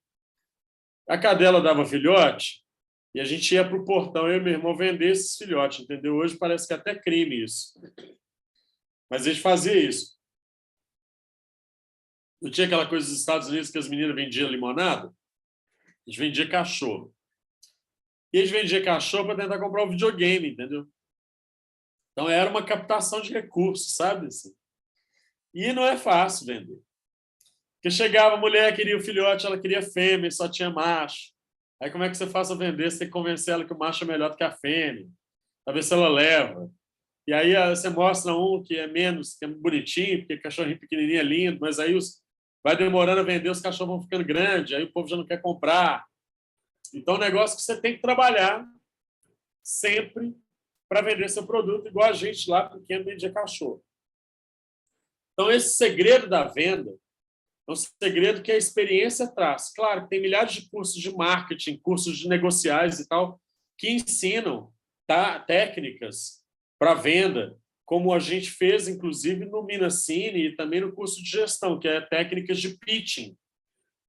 A cadela dava filhote e a gente ia para o portão, eu e meu irmão, vender esses filhotes, entendeu? Hoje parece que é até crime isso. Mas a gente fazia isso. Não tinha aquela coisa dos Estados Unidos que as meninas vendiam limonada? A gente vendia cachorro. E a gente vendia cachorro para tentar comprar um videogame, entendeu? Então, era uma captação de recursos, sabe? E não é fácil vender. Porque chegava a mulher, queria o filhote, ela queria fêmea, só tinha macho. Aí como é que você faz a vender? Você tem que convencer ela que o macho é melhor do que a fêmea, para ver se ela leva. E aí você mostra um que é menos, que é bonitinho, porque cachorrinho pequenininho é lindo, mas aí vai demorando a vender, os cachorros vão ficando grandes, aí o povo já não quer comprar. Então, é um negócio que você tem que trabalhar sempre para vender seu produto, igual a gente lá, pequeno, vendia cachorro. Então, esse segredo da venda é um segredo que a experiência traz. Claro que tem milhares de cursos de marketing, cursos de negociais e tal, que ensinam técnicas para venda, como a gente fez, inclusive, no Minacine e também no curso de gestão, que é técnicas de pitching,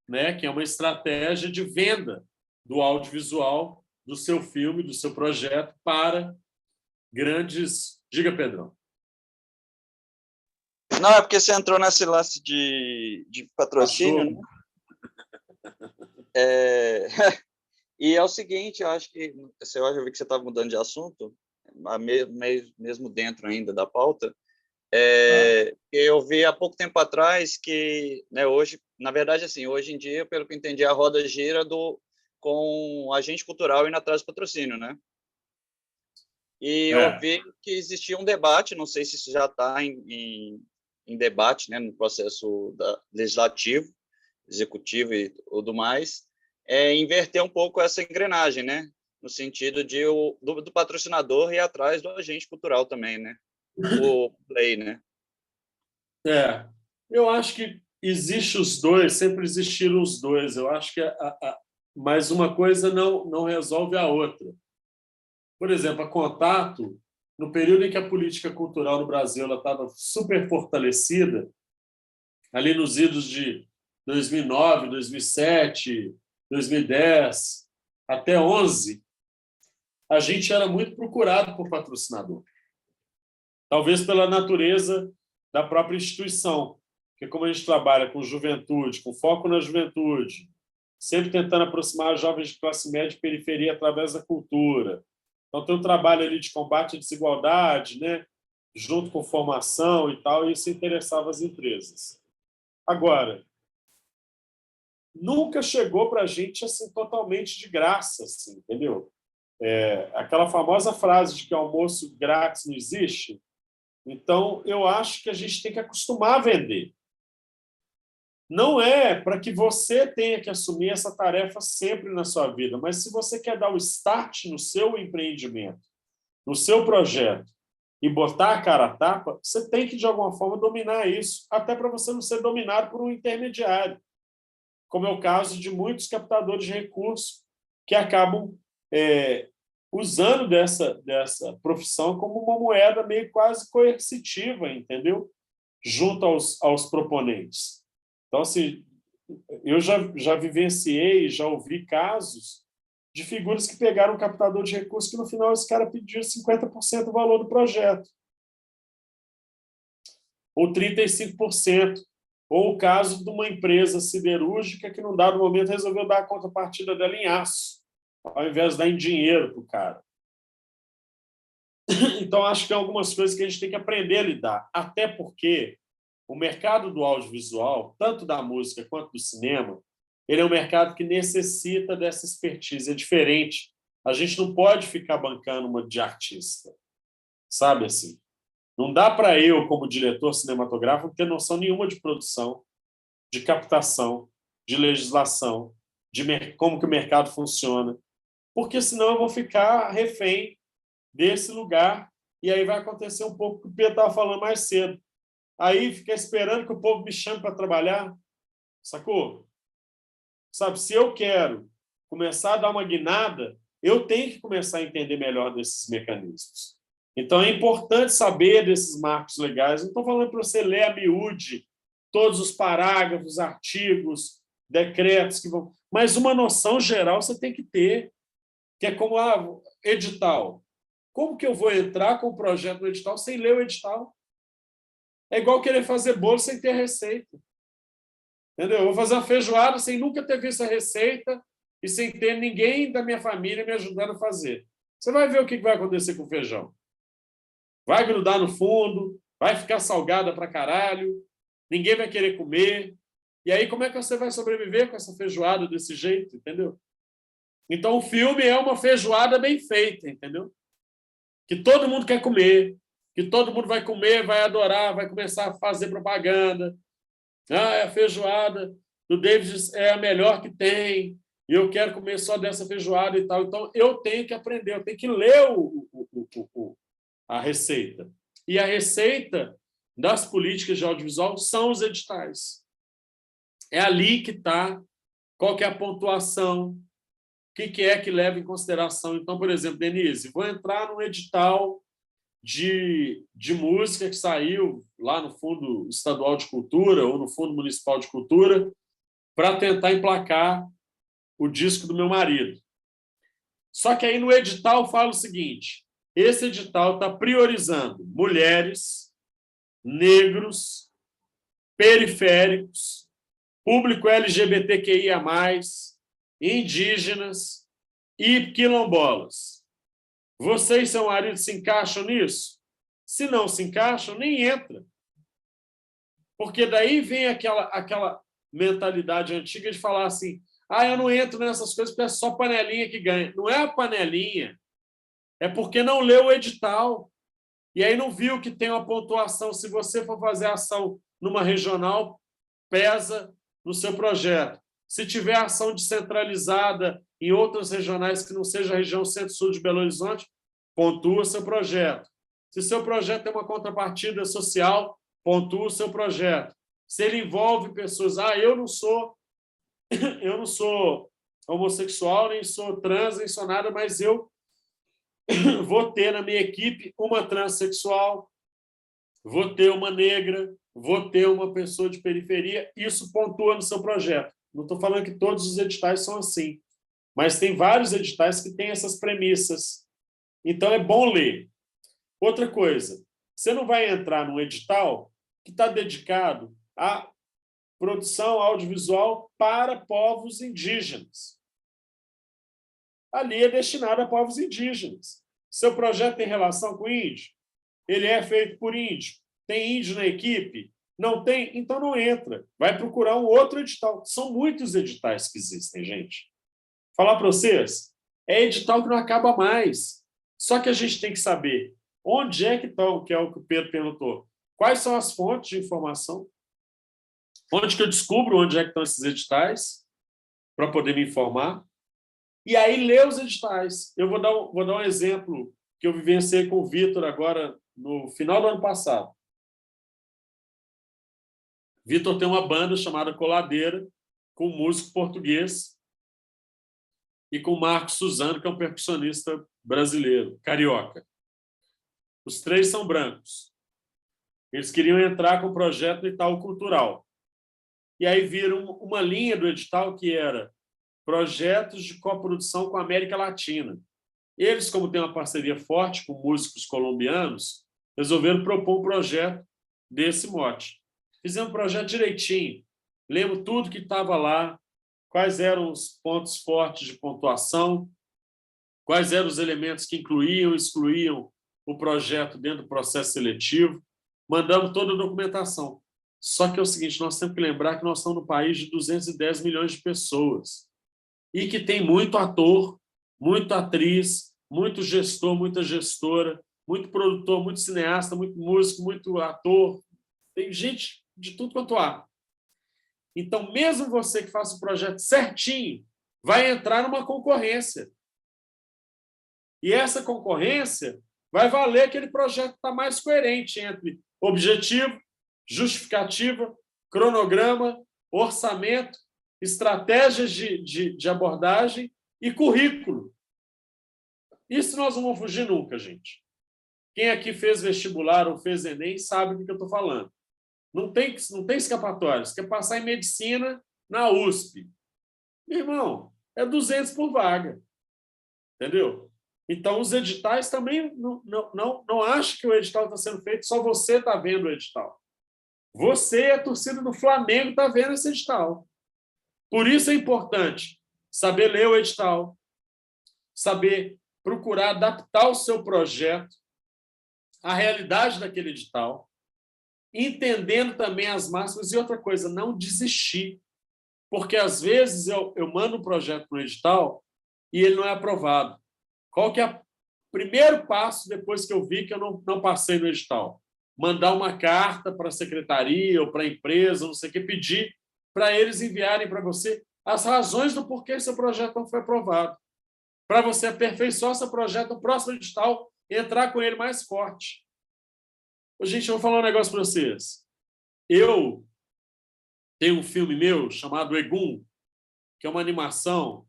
né? Que é uma estratégia de venda do audiovisual, do seu filme, do seu projeto para grandes... Diga, Pedrão. Não, é porque você entrou nesse lance de patrocínio, né? E é o seguinte, eu acho que... Eu vi que você estava mudando de assunto, mesmo dentro ainda da pauta. Eu vi há pouco tempo atrás que, né, hoje, na verdade, assim, hoje em dia, pelo que eu entendi, a roda gira com agente cultural indo atrás do patrocínio, né? E eu vi que existia um debate, não sei se isso já está em em debate, né, no processo legislativo, executivo e tudo mais, é inverter um pouco essa engrenagem, né, no sentido do patrocinador ir atrás do agente cultural também, né, o play, né. Eu acho que existe os dois, sempre existiram os dois. Eu acho que mas uma coisa não resolve a outra. Por exemplo, a Contato, no período em que a política cultural no Brasil estava super fortalecida, ali nos idos de 2009, 2007, 2010, até 2011, a gente era muito procurado por patrocinador. Talvez pela natureza da própria instituição, porque como a gente trabalha com juventude, com foco na juventude, sempre tentando aproximar jovens de classe média e periferia através da cultura. Então, tem um trabalho ali de combate à desigualdade, né? Junto com formação e tal, e isso interessava as empresas. Agora, nunca chegou para a gente assim, totalmente de graça, assim, entendeu? Aquela famosa frase de que almoço grátis não existe. Então, eu acho que a gente tem que acostumar a vender. Não é para que você tenha que assumir essa tarefa sempre na sua vida, mas se você quer dar o start no seu empreendimento, no seu projeto, e botar a cara a tapa, você tem que, de alguma forma, dominar isso, até para você não ser dominado por um intermediário, como é o caso de muitos captadores de recursos que acabam usando dessa profissão como uma moeda meio quase coercitiva, entendeu? Junto aos proponentes. Então, assim, eu já vivenciei, já ouvi casos de figuras que pegaram um captador de recursos que, no final, esse cara pediu 50% do valor do projeto. Ou 35%. Ou o caso de uma empresa siderúrgica que, num dado momento, resolveu dar a contrapartida dela em aço, ao invés de dar em dinheiro para o cara. Então, acho que tem algumas coisas que a gente tem que aprender a lidar. Até porque o mercado do audiovisual, tanto da música quanto do cinema, ele é um mercado que necessita dessa expertise. É diferente. A gente não pode ficar bancando uma de artista. Sabe assim? Não dá para eu, como diretor cinematográfico, ter noção nenhuma de produção, de captação, de legislação, de como que o mercado funciona. Porque senão eu vou ficar refém desse lugar e aí vai acontecer um pouco o que o Pedro estava falando mais cedo. Aí fica esperando que o povo me chame para trabalhar, sacou? Sabe, se eu quero começar a dar uma guinada, eu tenho que começar a entender melhor desses mecanismos. Então, é importante saber desses marcos legais. Não estou falando para você ler a miúde todos os parágrafos, artigos, decretos que vão... Mas uma noção geral você tem que ter, que é como edital. Como que eu vou entrar com o projeto no edital sem ler o edital? É igual querer fazer bolo sem ter receita. Entendeu? Eu vou fazer uma feijoada sem nunca ter visto a receita e sem ter ninguém da minha família me ajudando a fazer. Você vai ver o que vai acontecer com o feijão. Vai grudar no fundo, vai ficar salgada pra caralho, ninguém vai querer comer. E aí, como é que você vai sobreviver com essa feijoada desse jeito, entendeu? Então, o filme é uma feijoada bem feita, entendeu? Que todo mundo quer comer, que todo mundo vai comer, vai adorar, vai começar a fazer propaganda. A feijoada do David é a melhor que tem, e eu quero comer só dessa feijoada e tal. Então, eu tenho que aprender, eu tenho que ler a receita. E a receita das políticas de audiovisual são os editais. É ali que está qual que é a pontuação, o que é que leva em consideração. Então, por exemplo, Denise, vou entrar num edital de música que saiu lá no Fundo Estadual de Cultura ou no Fundo Municipal de Cultura para tentar emplacar o disco do meu marido. Só que aí no edital fala o seguinte: esse edital está priorizando mulheres, negros, periféricos, público LGBTQIA+, indígenas e quilombolas. Você e seu marido se encaixam nisso? Se não se encaixam, nem entra. Porque daí vem aquela mentalidade antiga de falar assim: eu não entro nessas coisas porque é só panelinha que ganha. Não é a panelinha. É porque não leu o edital. E aí não viu que tem uma pontuação. Se você for fazer ação numa regional, pesa no seu projeto. Se tiver ação descentralizada em outras regionais que não seja a região Centro-Sul de Belo Horizonte, pontua seu projeto. Se seu projeto tem uma contrapartida social, pontua o seu projeto. Se ele envolve pessoas, eu não sou homossexual, nem sou trans, nem sou nada, mas eu vou ter na minha equipe uma transexual, vou ter uma negra, vou ter uma pessoa de periferia, isso pontua no seu projeto. Não estou falando que todos os editais são assim, mas tem vários editais que têm essas premissas. Então, é bom ler. Outra coisa, você não vai entrar num edital que está dedicado à produção audiovisual para povos indígenas. Ali é destinado a povos indígenas. Seu projeto tem relação com índio? Ele é feito por índio? Tem índio na equipe? Não tem? Então não entra. Vai procurar um outro edital. São muitos editais que existem, gente. Falar para vocês, é edital que não acaba mais. Só que a gente tem que saber onde é que estão, que é o que o Pedro perguntou. Quais são as fontes de informação? Onde que eu descubro onde é que estão esses editais para poder me informar? E aí ler os editais. Eu vou dar um exemplo que eu vivenciei com o Vitor agora no final do ano passado. Vitor tem uma banda chamada Coladeira, com um músico português e com o Marcos Suzano, que é um percussionista brasileiro, carioca. Os três são brancos. Eles queriam entrar com o projeto do Itaú Cultural. E aí viram uma linha do edital que era projetos de coprodução com a América Latina. Eles, como têm uma parceria forte com músicos colombianos, resolveram propor um projeto desse mote. Fizemos um projeto direitinho. Lemos tudo que estava lá, quais eram os pontos fortes de pontuação, quais eram os elementos que incluíam e excluíam o projeto dentro do processo seletivo. Mandamos toda a documentação. Só que é o seguinte, nós temos que lembrar que nós estamos no país de 210 milhões de pessoas e que tem muito ator, muita atriz, muito gestor, muita gestora, muito produtor, muito cineasta, muito músico, muito ator. Tem gente de tudo quanto há. Então, mesmo você que faça o projeto certinho, vai entrar numa concorrência. E essa concorrência vai valer aquele projeto que está mais coerente entre objetivo, justificativa, cronograma, orçamento, estratégias de abordagem e currículo. Isso nós não vamos fugir nunca, gente. Quem aqui fez vestibular ou fez Enem sabe do que eu estou falando. Não tem escapatória. Você quer passar em medicina na USP. Meu irmão, é 200 por vaga. Entendeu? Então, os editais também não acham que o edital está sendo feito, só você está vendo o edital. Você, a torcida do Flamengo, está vendo esse edital. Por isso é importante saber ler o edital, saber procurar adaptar o seu projeto à realidade daquele edital, entendendo também as máximas. E outra coisa, não desistir. Porque, às vezes, eu mando um projeto para o edital e ele não é aprovado. Qual que é o primeiro passo depois que eu vi que eu não passei no edital? Mandar uma carta para a secretaria ou para a empresa, não sei o que, pedir para eles enviarem para você as razões do porquê seu projeto não foi aprovado. Para você aperfeiçoar seu projeto no próximo edital e entrar com ele mais forte. Gente, eu vou falar um negócio para vocês. Eu tenho um filme meu chamado Egum, que é uma animação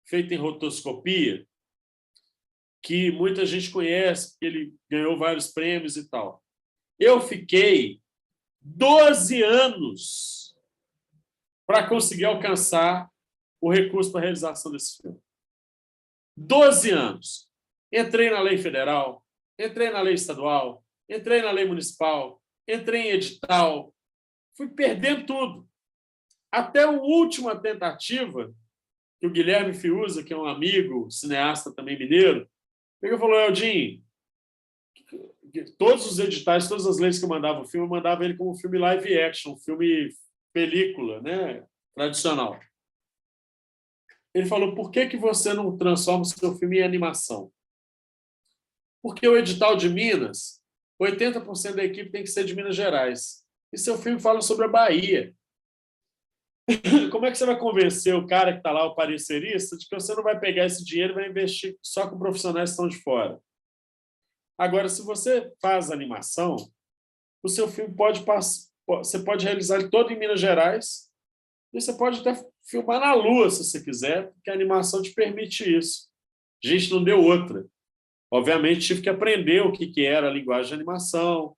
feita em rotoscopia, que muita gente conhece, porque ele ganhou vários prêmios e tal. Eu fiquei 12 anos para conseguir alcançar o recurso para a realização desse filme. 12 anos. Entrei na lei federal, entrei na lei estadual, entrei na lei municipal, entrei em edital, fui perdendo tudo. Até a última tentativa, que o Guilherme Fiuza, que é um amigo, cineasta também mineiro, ele falou: Eldinho, todos os editais, todas as leis que eu mandava o filme, eu mandava ele como filme live action, filme película, né, tradicional. Ele falou: por que você não transforma o seu filme em animação? Porque o edital de Minas 80% da equipe tem que ser de Minas Gerais. E seu filme fala sobre a Bahia. Como é que você vai convencer o cara que está lá, o parecerista, de que você não vai pegar esse dinheiro e vai investir só com profissionais que estão de fora? Agora, se você faz animação, o seu filme você pode realizar ele todo em Minas Gerais e você pode até filmar na Lua, se você quiser, porque a animação te permite isso. A gente não deu outra. Obviamente, tive que aprender o que era a linguagem de animação,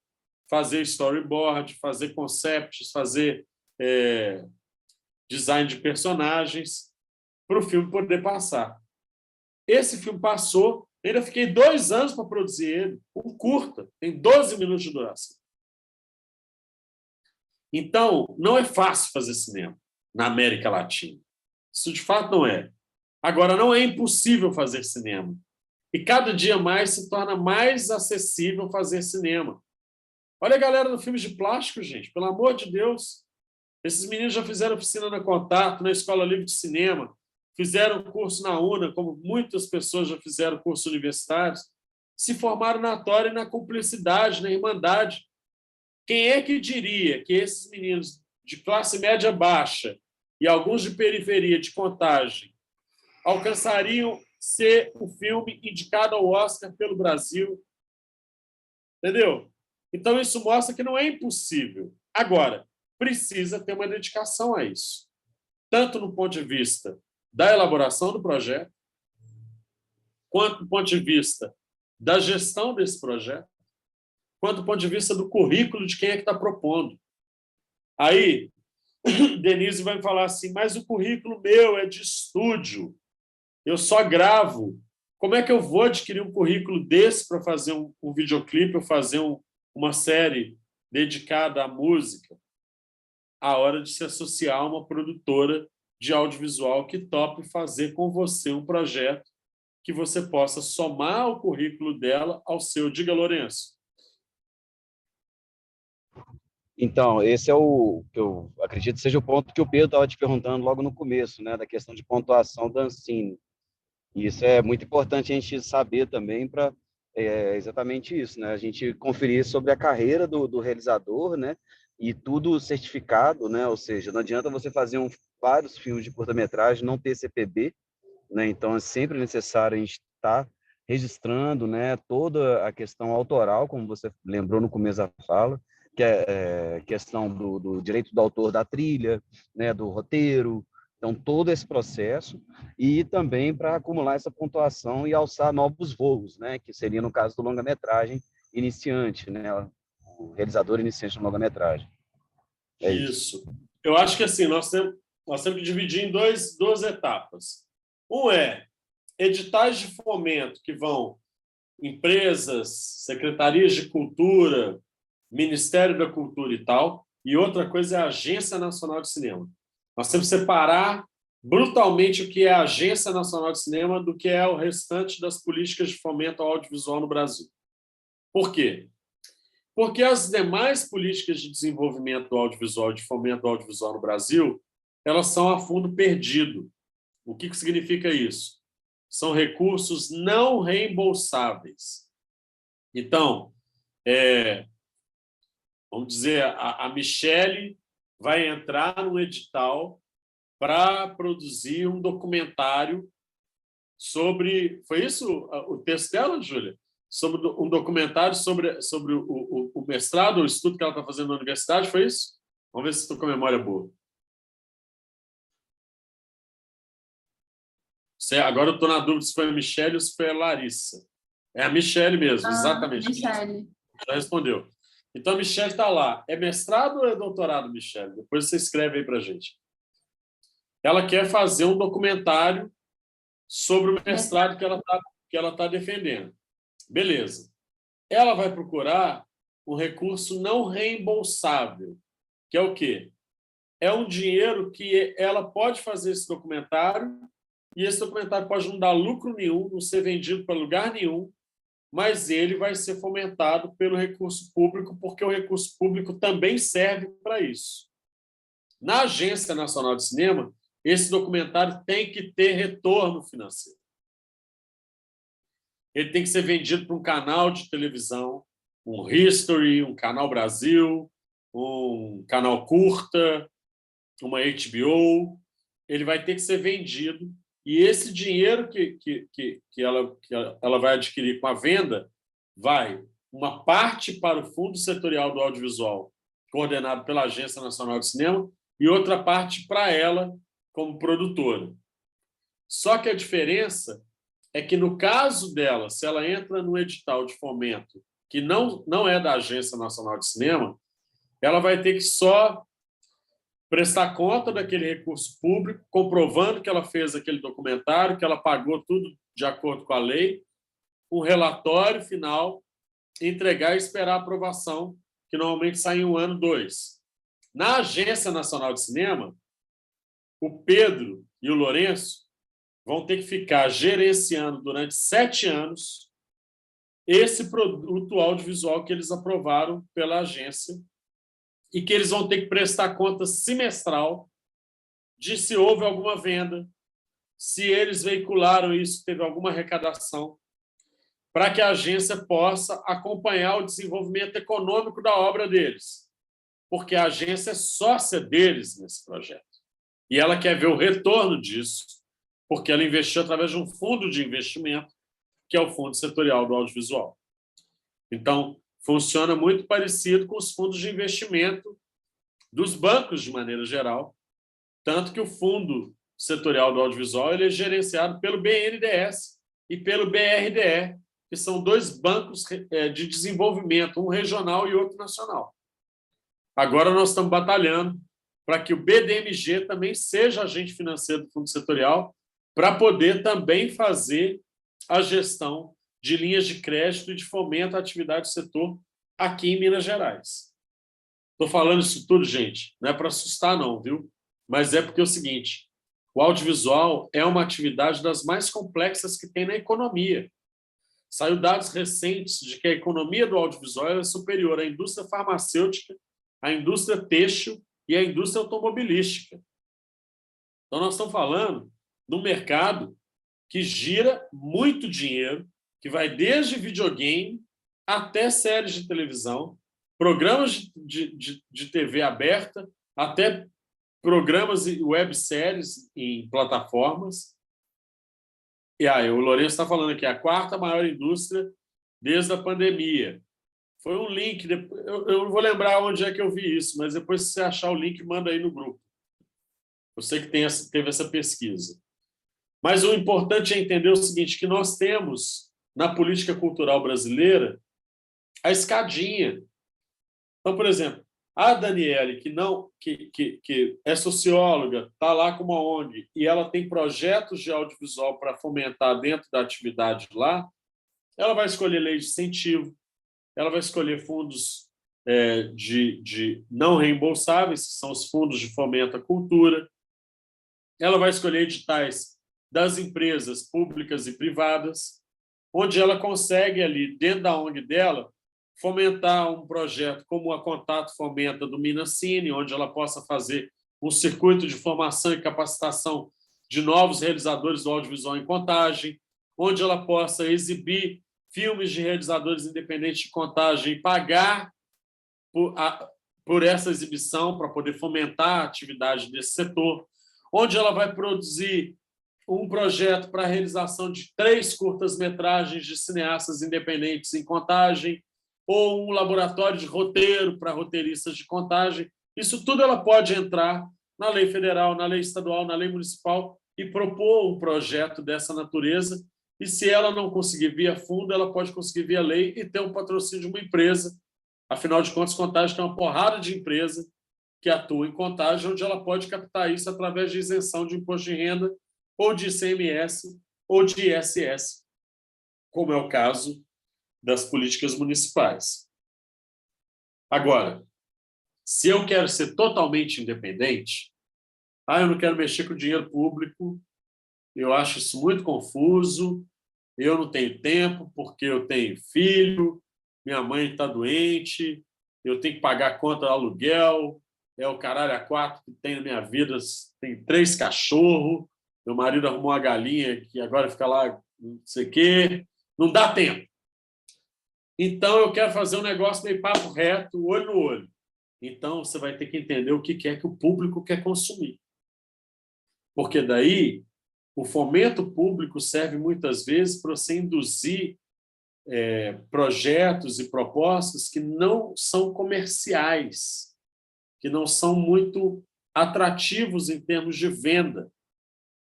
fazer storyboard, fazer concepts, fazer design de personagens, para o filme poder passar. Esse filme passou, ainda fiquei 2 anos para produzir ele, um curta, tem 12 minutos de duração. Então, não é fácil fazer cinema na América Latina. Isso, de fato, não é. Agora, não é impossível fazer cinema. E cada dia mais se torna mais acessível fazer cinema. Olha a galera do filme de plástico, gente, pelo amor de Deus. Esses meninos já fizeram oficina na Contato, na Escola Livre de Cinema, fizeram curso na UNA, como muitas pessoas já fizeram cursos universitários, se formaram na Tora e na cumplicidade, na irmandade. Quem é que diria que esses meninos de classe média baixa e alguns de periferia de Contagem alcançariam ser o filme indicado ao Oscar pelo Brasil? Entendeu? Então, isso mostra que não é impossível. Agora, precisa ter uma dedicação a isso, tanto no ponto de vista da elaboração do projeto, quanto do ponto de vista da gestão desse projeto, quanto do ponto de vista do currículo de quem é que está propondo. Aí, Denise vai falar assim, mas o currículo meu é de estúdio, eu só gravo. Como é que eu vou adquirir um currículo desse para fazer um videoclipe ou fazer uma série dedicada à música? A hora de se associar a uma produtora de audiovisual que tope fazer com você um projeto que você possa somar o currículo dela ao seu. Diga, Lourenço. Então, esse é o que eu acredito seja o ponto que o Pedro estava te perguntando logo no começo, né, da questão de pontuação da Ancine. E isso é muito importante a gente saber também para exatamente isso, né? A gente conferir sobre a carreira do realizador, né? E tudo certificado, né? Ou seja, não adianta você fazer vários filmes de curta-metragem não ter CPB, né? Então é sempre necessário a gente estar registrando, né? Toda a questão autoral, como você lembrou no começo da fala, que é questão do direito do autor da trilha, né? Do roteiro. Então, todo esse processo, e também para acumular essa pontuação e alçar novos voos, né? Que seria no caso do longa-metragem iniciante, né? O realizador iniciante do longa-metragem. Isso. Eu acho que assim, nós temos que dividir em duas etapas. Um é editais de fomento, que vão empresas, secretarias de cultura, Ministério da Cultura e tal, e outra coisa é a Agência Nacional de Cinema. Nós temos que separar brutalmente o que é a Agência Nacional de Cinema do que é o restante das políticas de fomento ao audiovisual no Brasil. Por quê? Porque as demais políticas de desenvolvimento do audiovisual, de fomento do audiovisual no Brasil, elas são a fundo perdido. O que significa isso? São recursos não reembolsáveis. Então, vamos dizer, a Michele vai entrar num edital para produzir um documentário sobre... Foi isso o texto dela, Júlia? Sobre um documentário sobre o mestrado, o estudo que ela está fazendo na universidade, foi isso? Vamos ver se estou com a memória boa. Agora eu estou na dúvida se foi a Michele ou se foi a Larissa. É a Michele mesmo, exatamente. Michele. Já respondeu. Então, a Michele está lá. É mestrado ou é doutorado, Michele? Depois você escreve aí para a gente. Ela quer fazer um documentário sobre o mestrado que ela tá defendendo. Beleza. Ela vai procurar um recurso não reembolsável, que é o quê? É um dinheiro que ela pode fazer esse documentário e esse documentário pode não dar lucro nenhum, não ser vendido para lugar nenhum, mas ele vai ser fomentado pelo recurso público, porque o recurso público também serve para isso. Na Agência Nacional de Cinema, esse documentário tem que ter retorno financeiro. Ele tem que ser vendido para um canal de televisão, um History, um Canal Brasil, um Canal Curta, uma HBO, ele vai ter que ser vendido, e esse dinheiro que ela vai adquirir com a venda vai uma parte para o Fundo Setorial do Audiovisual, coordenado pela Agência Nacional de Cinema, e outra parte para ela como produtora. Só que a diferença é que, no caso dela, se ela entra no edital de fomento que não é da Agência Nacional de Cinema, ela vai ter que só prestar conta daquele recurso público, comprovando que ela fez aquele documentário, que ela pagou tudo de acordo com a lei, um relatório final, entregar e esperar a aprovação, que normalmente sai em 1 ano, 2. Na Agência Nacional de Cinema, o Pedro e o Lourenço vão ter que ficar gerenciando durante 7 anos esse produto audiovisual que eles aprovaram pela agência, e que eles vão ter que prestar conta semestral de se houve alguma venda, se eles veicularam isso, teve alguma arrecadação, para que a agência possa acompanhar o desenvolvimento econômico da obra deles, porque a agência é sócia deles nesse projeto. E ela quer ver o retorno disso, porque ela investiu através de um fundo de investimento, que é o Fundo Setorial do Audiovisual. Então, funciona muito parecido com os fundos de investimento dos bancos, de maneira geral, tanto que o Fundo Setorial do Audiovisual ele é gerenciado pelo BNDES e pelo BRDE, que são 2 bancos de desenvolvimento, um regional e outro nacional. Agora nós estamos batalhando para que o BDMG também seja agente financeiro do Fundo Setorial, para poder também fazer a gestão de linhas de crédito e de fomento à atividade do setor aqui em Minas Gerais. Estou falando isso tudo, gente, não é para assustar não, viu? Mas é porque é o seguinte, o audiovisual é uma atividade das mais complexas que tem na economia. Saiu dados recentes de que a economia do audiovisual é superior à indústria farmacêutica, à indústria têxtil e à indústria automobilística. Então, nós estamos falando de um mercado que gira muito dinheiro, que vai desde videogame até séries de televisão, programas de TV aberta, até programas e webséries em plataformas. E aí, o Lourenço está falando que é a 4ª maior indústria desde a pandemia. Foi um link, eu não vou lembrar onde é que eu vi isso, mas depois, se você achar o link, manda aí no grupo. Eu sei que teve essa pesquisa. Mas o importante é entender o seguinte, que nós temos, na política cultural brasileira, a escadinha. Então, por exemplo, a Daniele, que é socióloga, está lá com uma ONG, e ela tem projetos de audiovisual para fomentar dentro da atividade lá, ela vai escolher lei de incentivo, ela vai escolher fundos de não reembolsáveis, que são os fundos de fomento à cultura, ela vai escolher editais das empresas públicas e privadas, onde ela consegue ali, dentro da ONG dela, fomentar um projeto como a Contato Fomenta do Minacine, onde ela possa fazer um circuito de formação e capacitação de novos realizadores do audiovisual em Contagem, onde ela possa exibir filmes de realizadores independentes de Contagem e pagar por essa exibição para poder fomentar a atividade desse setor, onde ela vai produzir um projeto para a realização de 3 curtas-metragens de cineastas independentes em Contagem, ou um laboratório de roteiro para roteiristas de Contagem. Isso tudo ela pode entrar na lei federal, na lei estadual, na lei municipal e propor um projeto dessa natureza. E se ela não conseguir via fundo, ela pode conseguir via lei e ter um patrocínio de uma empresa. Afinal de contas, Contagem tem uma porrada de empresa que atua em Contagem, onde ela pode captar isso através de isenção de imposto de renda, ou de ICMS, ou de ISS, como é o caso das políticas municipais. Agora, se eu quero ser totalmente independente, eu não quero mexer com o dinheiro público, eu acho isso muito confuso, eu não tenho tempo porque eu tenho filho, minha mãe está doente, eu tenho que pagar a conta do aluguel, é o caralho a 4 que tem na minha vida, tem 3 cachorros, meu marido arrumou uma galinha que agora fica lá, não sei o quê, não dá tempo. Então, eu quero fazer um negócio meio papo reto, olho no olho. Então, você vai ter que entender o que é que o público quer consumir. Porque daí, o fomento público serve muitas vezes para você induzir projetos e propostas que não são comerciais, que não são muito atrativos em termos de venda,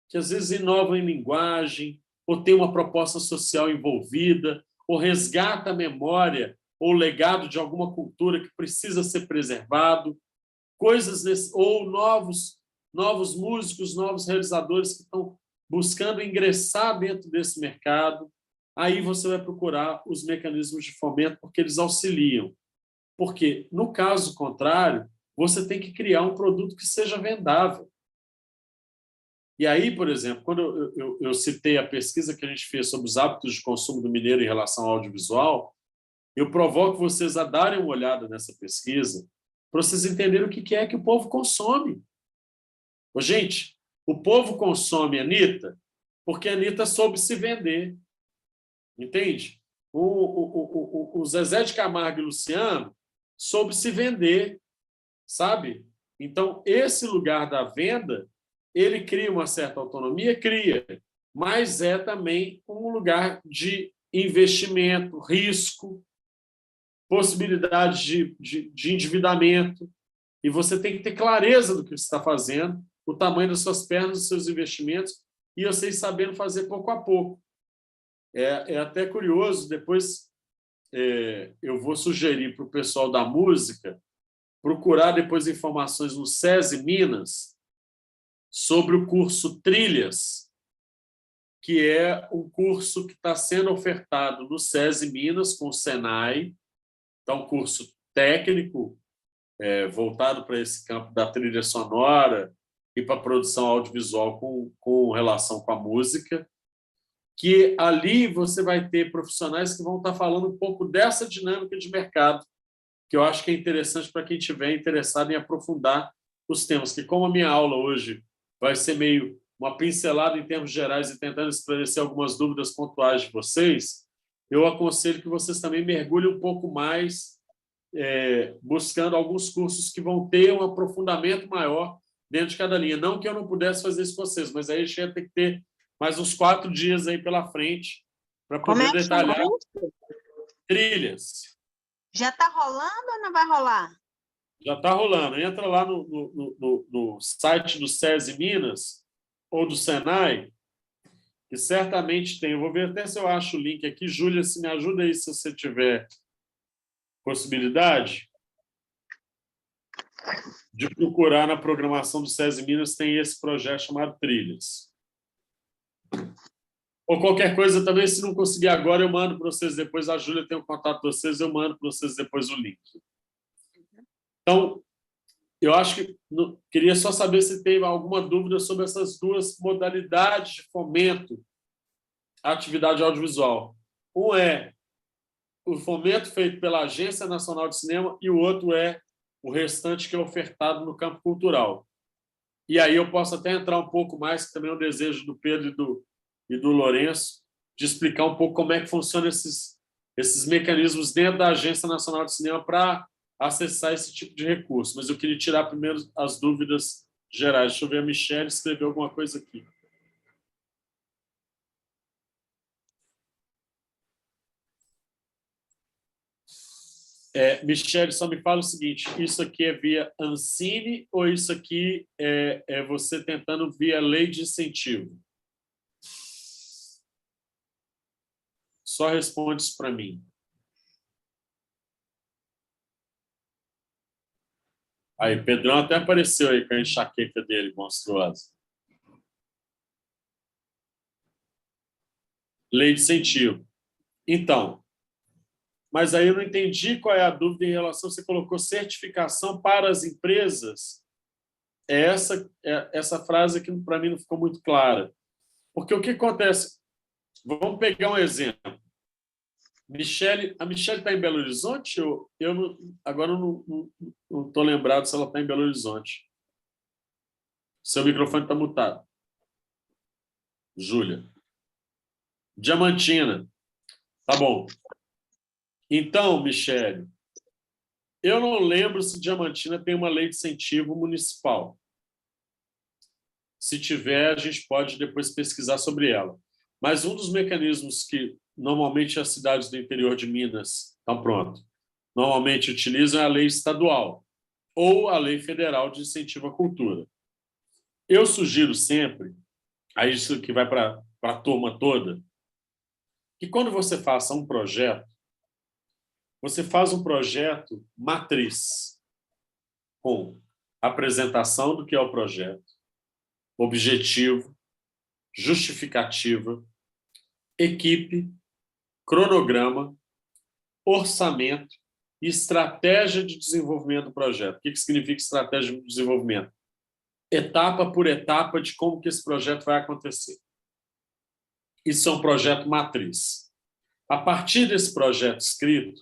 que às vezes inovam em linguagem, ou tem uma proposta social envolvida, ou resgata a memória ou o legado de alguma cultura que precisa ser preservado, ou novos músicos, novos realizadores que estão buscando ingressar dentro desse mercado. Aí você vai procurar os mecanismos de fomento, porque eles auxiliam. Porque, no caso contrário, você tem que criar um produto que seja vendável. E aí, por exemplo, quando eu citei a pesquisa que a gente fez sobre os hábitos de consumo do mineiro em relação ao audiovisual, eu provoco vocês a darem uma olhada nessa pesquisa para vocês entenderem o que é que o povo consome. Gente, o povo consome a Anitta porque a Anitta soube se vender. Entende? O Zezé de Camargo e Luciano soube se vender, sabe? Então, esse lugar da venda, ele cria uma certa autonomia, cria, mas é também um lugar de investimento, risco, possibilidade de endividamento, e você tem que ter clareza do que você está fazendo, o tamanho das suas pernas, dos seus investimentos, e vocês sabendo fazer pouco a pouco. É até curioso, depois eu vou sugerir para o pessoal da música procurar depois informações no SESI Minas sobre o curso Trilhas, que é um curso que está sendo ofertado no SESI Minas com o Senai. Então, um curso técnico voltado para esse campo da trilha sonora e para a produção audiovisual com relação com a música, que ali você vai ter profissionais que vão estar falando um pouco dessa dinâmica de mercado, que eu acho que é interessante para quem estiver interessado em aprofundar os temas, que como a minha aula hoje vai ser meio uma pincelada em termos gerais e tentando esclarecer algumas dúvidas pontuais de vocês, eu aconselho que vocês também mergulhem um pouco mais buscando alguns cursos que vão ter um aprofundamento maior dentro de cada linha. Não que eu não pudesse fazer isso com vocês, mas aí a gente ia ter que ter mais uns 4 dias aí pela frente para poder detalhar trilhas. Já está rolando ou não vai rolar? Já está rolando. Entra lá no site do SESI Minas ou do Senai, que certamente tem. Eu vou ver até se eu acho o link aqui. Júlia, se me ajuda aí se você tiver possibilidade de procurar na programação do SESI Minas, tem esse projeto chamado Trilhas. Ou qualquer coisa também, se não conseguir agora, eu mando para vocês depois. A Júlia tem o contato de vocês, eu mando para vocês depois o link. Então, eu acho que queria só saber se tem alguma dúvida sobre essas duas modalidades de fomento à atividade audiovisual. Um é o fomento feito pela Agência Nacional de Cinema e o outro é o restante que é ofertado no campo cultural. E aí eu posso até entrar um pouco mais, que também é um desejo do Pedro e do Lourenço, de explicar um pouco como é que funcionam esses mecanismos dentro da Agência Nacional de Cinema para acessar esse tipo de recurso. Mas eu queria tirar primeiro as dúvidas gerais. Deixa eu ver, a Michelle escreveu alguma coisa aqui. Michelle, só me fala o seguinte, isso aqui é via Ancine ou isso aqui é você tentando via lei de incentivo? Só responde isso para mim. Aí, Pedrão até apareceu aí com a enxaqueca dele, monstruosa. Lei de incentivo. Então, mas aí eu não entendi qual é a dúvida em relação, você colocou certificação para as empresas. Essa frase aqui para mim não ficou muito clara. Porque o que acontece? Vamos pegar um exemplo. A Michelle está em Belo Horizonte? Agora eu não estou lembrado se ela está em Belo Horizonte. Seu microfone está mutado. Júlia. Diamantina. Tá bom. Então, Michele, eu não lembro se Diamantina tem uma lei de incentivo municipal. Se tiver, a gente pode depois pesquisar sobre ela. Mas um dos mecanismos que normalmente as cidades do interior de Minas estão pronto, normalmente utilizam é a lei estadual ou a lei federal de incentivo à cultura. Eu sugiro sempre, aí isso que vai para a turma toda, que quando você faça um projeto, você faz um projeto matriz, com apresentação do que é o projeto, objetivo, justificativa, equipe, cronograma, orçamento e estratégia de desenvolvimento do projeto. O que significa estratégia de desenvolvimento? Etapa por etapa de como que esse projeto vai acontecer. Isso é um projeto matriz. A partir desse projeto escrito,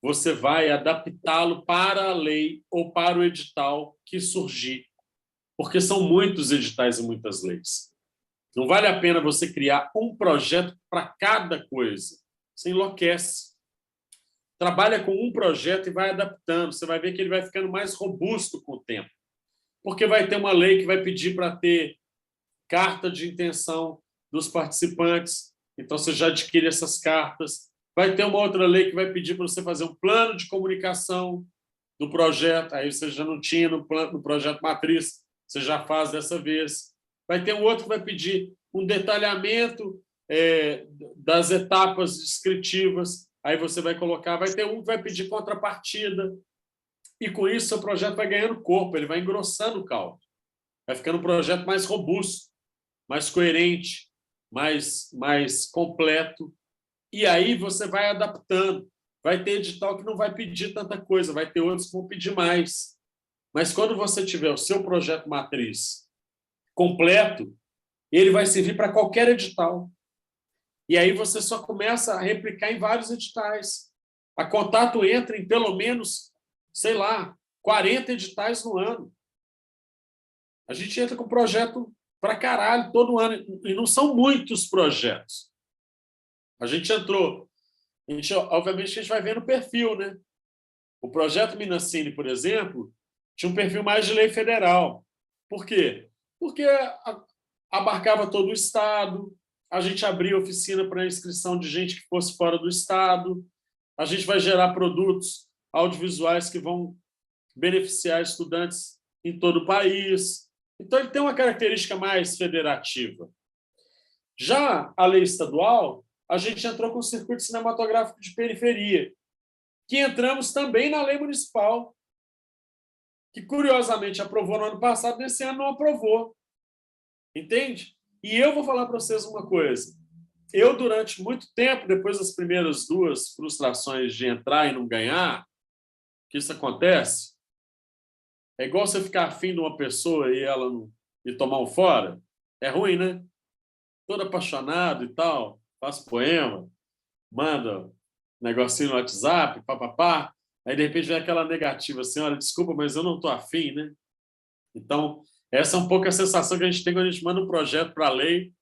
você vai adaptá-lo para a lei ou para o edital que surgir, porque são muitos editais e muitas leis. Não vale a pena você criar um projeto para cada coisa. Você enlouquece. Trabalha com um projeto e vai adaptando. Você vai ver que ele vai ficando mais robusto com o tempo. Porque vai ter uma lei que vai pedir para ter carta de intenção dos participantes. Então, você já adquire essas cartas. Vai ter uma outra lei que vai pedir para você fazer um plano de comunicação do projeto. Aí você já não tinha no projeto matriz, você já faz dessa vez. Vai ter um outro que vai pedir um detalhamento das etapas descritivas. Aí você vai colocar. Vai ter um que vai pedir contrapartida. E, com isso, seu projeto vai ganhando corpo, ele vai engrossando o caldo. Vai ficando um projeto mais robusto, mais coerente, mais completo. E aí você vai adaptando. Vai ter edital que não vai pedir tanta coisa, vai ter outros que vão pedir mais. Mas quando você tiver o seu projeto matriz completo, ele vai servir para qualquer edital. E aí você só começa a replicar em vários editais. A Contato entra em pelo menos, sei lá, 40 editais no ano. A gente entra com projeto para caralho todo ano. E não são muitos projetos. A gente entrou. Obviamente, a gente vai vendo o perfil, né? O projeto Minassini, por exemplo, tinha um perfil mais de lei federal. Por quê? Porque abarcava todo o Estado, a gente abria oficina para inscrição de gente que fosse fora do Estado, a gente vai gerar produtos audiovisuais que vão beneficiar estudantes em todo o país. Então, ele tem uma característica mais federativa. Já a lei estadual, a gente entrou com o circuito cinematográfico de periferia, que entramos também na lei municipal, que, curiosamente, aprovou no ano passado, nesse ano não aprovou. Entende? E eu vou falar para vocês uma coisa. Eu, durante muito tempo, depois das primeiras 2 frustrações de entrar e não ganhar, que isso acontece, é igual você ficar afim de uma pessoa e ela não, e tomar um fora. É ruim, né? Todo apaixonado e tal, faz poema, manda negocinho no WhatsApp, papapá. Aí, de repente, vem aquela negativa assim, olha, desculpa, mas eu não estou afim, né? Então, essa é um pouco a sensação que a gente tem quando a gente manda um projeto para a lei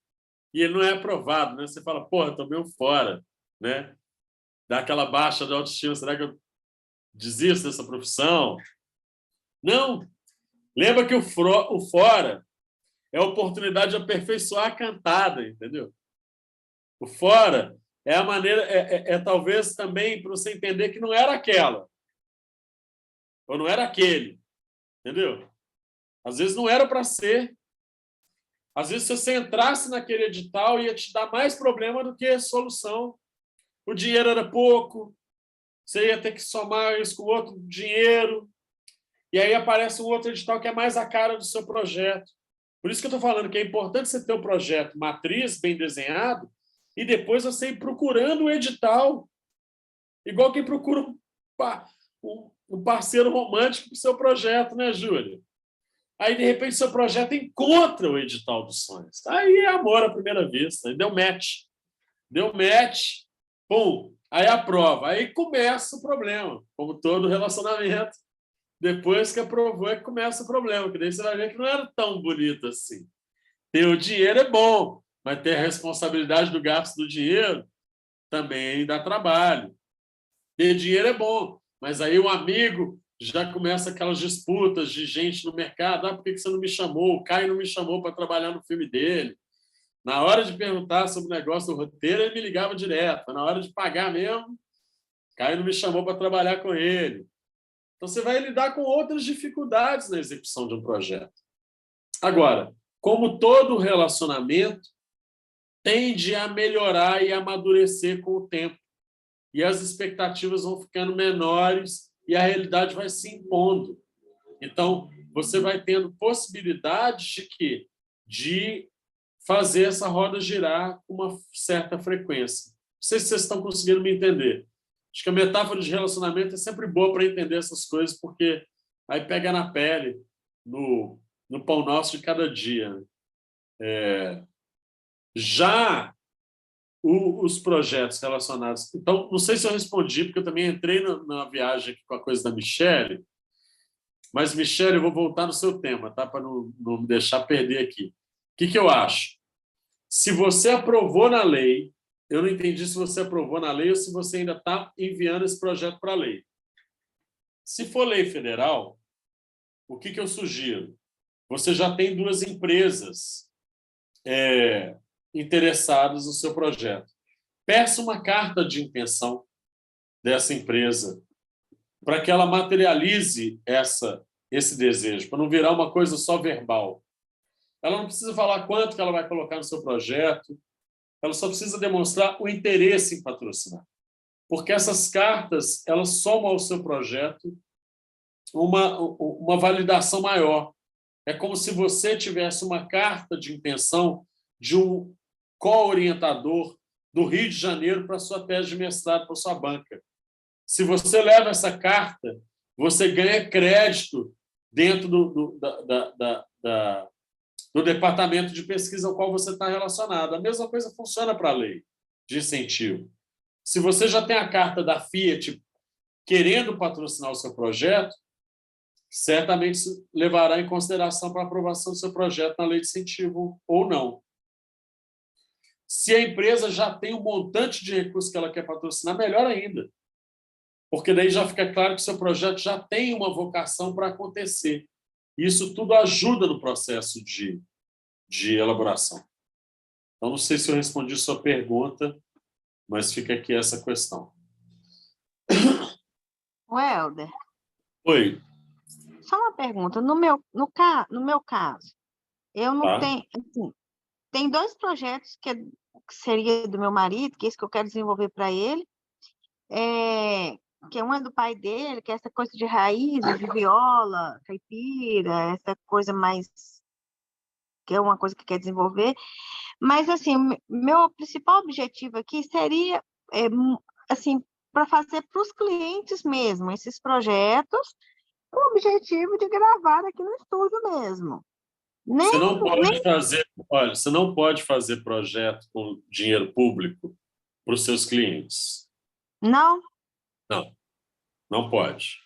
e ele não é aprovado, né? Você fala, porra, estou meio fora, né? Dá aquela baixa de autoestima, será que eu desisto dessa profissão? Não! Lembra que o fora é a oportunidade de aperfeiçoar a cantada, entendeu? O fora é a maneira, talvez também para você entender que não era aquela, ou não era aquele, entendeu? Às vezes não era para ser. Às vezes, se você entrasse naquele edital, ia te dar mais problema do que solução. O dinheiro era pouco, você ia ter que somar isso com outro dinheiro, e aí aparece um outro edital que é mais a cara do seu projeto. Por isso que eu estou falando que é importante você ter o projeto matriz bem desenhado e depois você ir procurando o edital, igual quem procura um parceiro romântico para o seu projeto, né, Júlia? Aí, de repente, seu projeto encontra o edital dos sonhos. Aí é amor à primeira vista. Aí deu match. Deu match, pum, aí aprova. Aí começa o problema, como todo relacionamento. Depois que aprovou é que começa o problema, que daí você vai ver que não era tão bonito assim. Ter o dinheiro é bom, mas ter a responsabilidade do gasto do dinheiro também dá trabalho. Ter dinheiro é bom, mas aí o amigo já começa aquelas disputas de gente no mercado. Ah, por que você não me chamou? O Caio não me chamou para trabalhar no filme dele. Na hora de perguntar sobre o negócio do roteiro, ele me ligava direto. Na hora de pagar mesmo, o Caio não me chamou para trabalhar com ele. Então, você vai lidar com outras dificuldades na execução de um projeto. Agora, como todo relacionamento, tende a melhorar e amadurecer com o tempo. E as expectativas vão ficando menores e a realidade vai se impondo. Então, você vai tendo possibilidades de fazer essa roda girar com uma certa frequência. Não sei se vocês estão conseguindo me entender. Acho que a metáfora de relacionamento é sempre boa para entender essas coisas, porque aí pega na pele, no pão nosso de cada dia. Já os projetos relacionados... Então, não sei se eu respondi, porque eu também entrei na viagem aqui com a coisa da Michelle, mas, Michelle, eu vou voltar no seu tema, tá? Para não me deixar perder aqui. O que eu acho? Se você aprovou na lei, eu não entendi se você aprovou na lei ou se você ainda está enviando esse projeto para a lei. Se for lei federal, o que eu sugiro? Você já tem 2 empresas interessadas no seu projeto. Peça uma carta de intenção dessa empresa para que ela materialize esse desejo, para não virar uma coisa só verbal. Ela não precisa falar quanto que ela vai colocar no seu projeto, ela só precisa demonstrar o interesse em patrocinar. Porque essas cartas, elas somam ao seu projeto uma validação maior. É como se você tivesse uma carta de intenção de um co-orientador do Rio de Janeiro para a sua tese de mestrado, para a sua banca. Se você leva essa carta, você ganha crédito dentro do departamento de pesquisa ao qual você está relacionado. A mesma coisa funciona para a lei de incentivo. Se você já tem a carta da Fiat querendo patrocinar o seu projeto, certamente isso levará em consideração para a aprovação do seu projeto na lei de incentivo ou não. Se a empresa já tem um montante de recursos que ela quer patrocinar, melhor ainda. Porque daí já fica claro que o seu projeto já tem uma vocação para acontecer. Isso tudo ajuda no processo de elaboração. Então, não sei se eu respondi sua pergunta, mas fica aqui essa questão. Welder. Oi. Só uma pergunta. No meu caso, eu não tenho... Assim, tem 2 projetos que seria do meu marido, que é isso que eu quero desenvolver para ele, que um é do pai dele, que é essa coisa de raízes, de viola, caipira, essa coisa mais... que é uma coisa que quer desenvolver. Mas, assim, meu principal objetivo aqui seria, assim, para fazer para os clientes mesmo, esses projetos, com o objetivo de gravar aqui no estúdio mesmo. Você não pode fazer, olha, você não pode fazer projeto com dinheiro público para os seus clientes. Não? Não, não pode.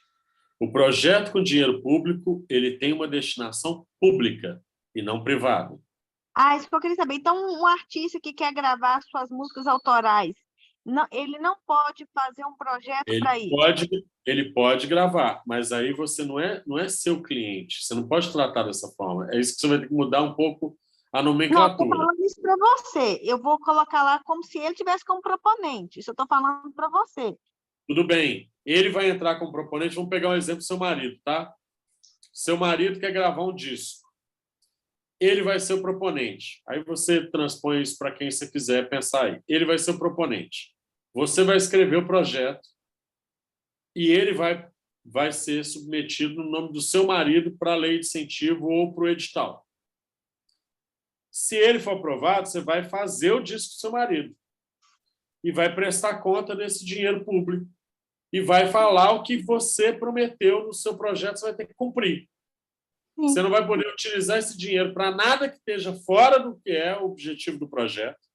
O projeto com dinheiro público, ele tem uma destinação pública e não privada. Isso que eu queria saber. Então, um artista que quer gravar suas músicas autorais, ele não pode fazer um projeto para isso? Ele pode gravar, mas aí você não é seu cliente. Você não pode tratar dessa forma. É isso que você vai ter que mudar um pouco a nomenclatura. Não, estou falando isso para você. Eu vou colocar lá como se ele tivesse como proponente. Isso eu estou falando para você. Tudo bem. Ele vai entrar como proponente. Vamos pegar um exemplo do seu marido, tá? Seu marido quer gravar um disco. Ele vai ser o proponente. Aí você transpõe isso para quem você quiser pensar aí. Ele vai ser o proponente. Você vai escrever o projeto e ele vai ser submetido no nome do seu marido para a lei de incentivo ou para o edital. Se ele for aprovado, você vai fazer o disco do seu marido e vai prestar conta desse dinheiro público e vai falar o que você prometeu no seu projeto, você vai ter que cumprir. Sim. Você não vai poder utilizar esse dinheiro para nada que esteja fora do que é o objetivo do projeto.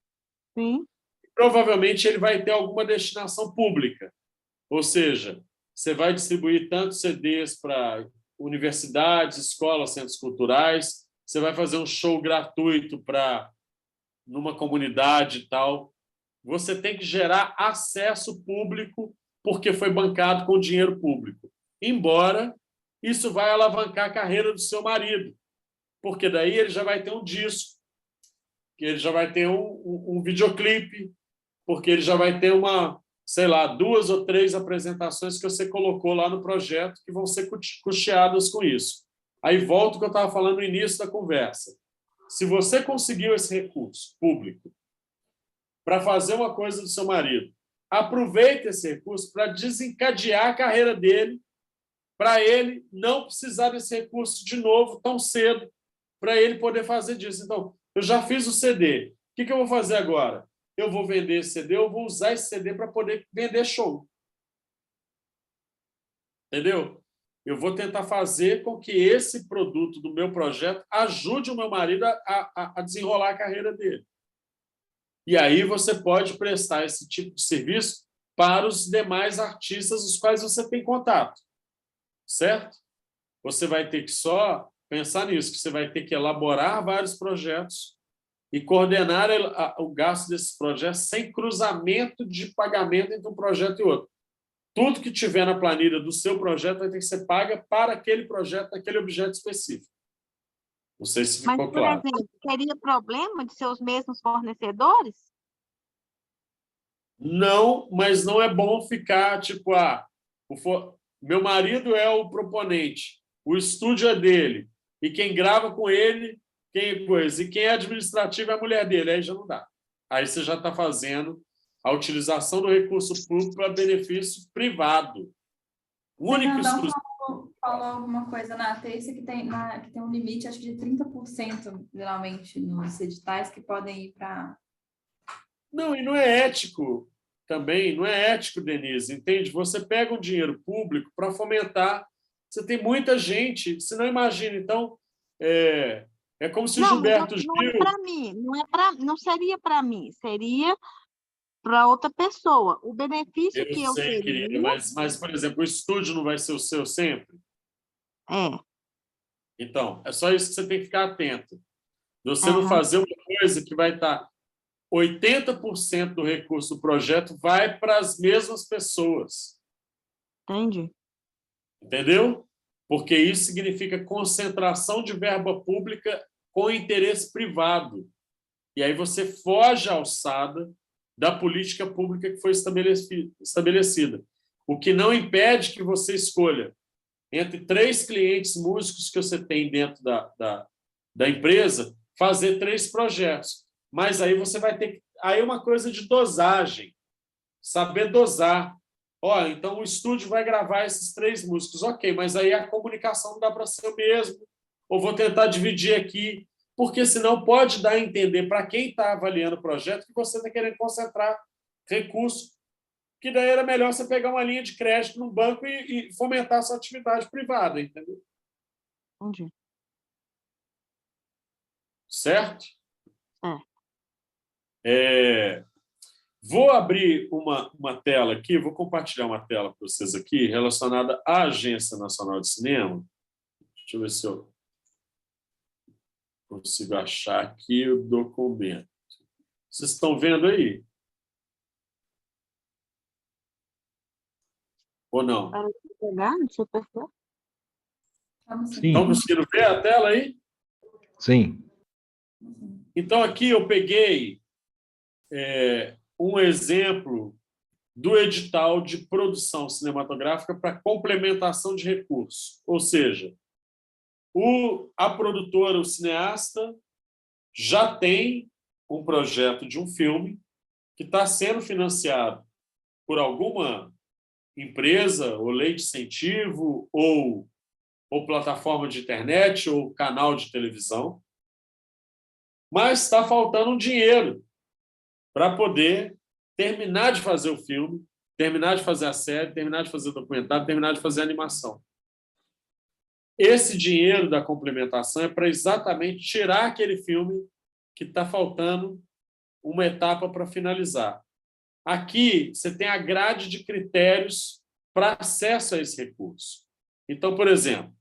Sim. Provavelmente ele vai ter alguma destinação pública, ou seja, você vai distribuir tantos CDs para universidades, escolas, centros culturais, você vai fazer um show gratuito numa comunidade e tal. Você tem que gerar acesso público porque foi bancado com dinheiro público. Embora isso vai alavancar a carreira do seu marido, porque daí ele já vai ter um disco, que ele já vai ter um videoclipe, porque ele já vai ter sei lá, 2 ou 3 apresentações que você colocou lá no projeto que vão ser custeadas com isso. Aí volto ao que eu estava falando no início da conversa. Se você conseguiu esse recurso público para fazer uma coisa do seu marido, aproveite esse recurso para desencadear a carreira dele, para ele não precisar desse recurso de novo tão cedo, para ele poder fazer disso. Então, eu já fiz o CD. O que eu vou fazer agora? Eu vou vender esse CD, eu vou usar esse CD para poder vender show. Entendeu? Eu vou tentar fazer com que esse produto do meu projeto ajude o meu marido a desenrolar a carreira dele. E aí você pode prestar esse tipo de serviço para os demais artistas os quais você tem contato. Certo? Você vai ter que só pensar nisso, que você vai ter que elaborar vários projetos e coordenar o gasto desses projetos sem cruzamento de pagamento entre um projeto e outro. Tudo que tiver na planilha do seu projeto vai ter que ser paga para aquele projeto, aquele objeto específico. Não sei se ficou claro. Mas, por exemplo, teria problema de ser os mesmos fornecedores? Não, mas não é bom ficar tipo, meu marido é o proponente, o estúdio é dele, e quem grava com ele, e quem é administrativo é a mulher dele, aí já não dá. Aí você já está fazendo a utilização do recurso público para benefício privado. O único exclusivo. Falou alguma coisa na terça que tem um limite, acho que de 30%, geralmente, nos editais que podem ir para... Não, e não é ético também, não é ético, Denise, entende? Você pega um dinheiro público para fomentar. Você tem muita gente, você não imagina, então, é como se o Gilberto Gil... Não é para mim, não seria para mim, seria para outra pessoa. O benefício que eu teria... Querida, mas, por exemplo, o estúdio não vai ser o seu sempre? É. Então, é só isso que você tem que ficar atento. Você não fazer uma coisa que vai estar 80% do recurso do projeto vai para as mesmas pessoas. Entendi. Entendeu? Porque isso significa concentração de verba pública com interesse privado. E aí você foge à alçada da política pública que foi estabelecida. O que não impede que você escolha entre 3 clientes músicos que você tem dentro da empresa, fazer 3 projetos. Mas aí você vai ter que... Aí é uma coisa de dosagem, saber dosar. Então o estúdio vai gravar esses 3 músicos, ok, mas aí a comunicação não dá para ser o mesmo, ou vou tentar dividir aqui, porque senão pode dar a entender para quem está avaliando o projeto que você está querendo concentrar recursos, que daí era melhor você pegar uma linha de crédito num banco e fomentar a sua atividade privada, entendeu? Entendi. Certo? Vou abrir uma tela aqui, vou compartilhar uma tela para vocês aqui relacionada à Agência Nacional de Cinema. Deixa eu ver se eu consigo achar aqui o documento. Vocês estão vendo aí? Ou não? Sim. Estão conseguindo ver a tela aí? Sim. Então, aqui eu peguei um exemplo do edital de produção cinematográfica para complementação de recursos. Ou seja, a produtora, o cineasta, já tem um projeto de um filme que está sendo financiado por alguma empresa, ou lei de incentivo, ou plataforma de internet, ou canal de televisão, mas está faltando um dinheiro para poder terminar de fazer o filme, terminar de fazer a série, terminar de fazer o documentário, terminar de fazer a animação. Esse dinheiro da complementação é para exatamente tirar aquele filme que está faltando uma etapa para finalizar. Aqui, você tem a grade de critérios para acesso a esse recurso. Então, por exemplo,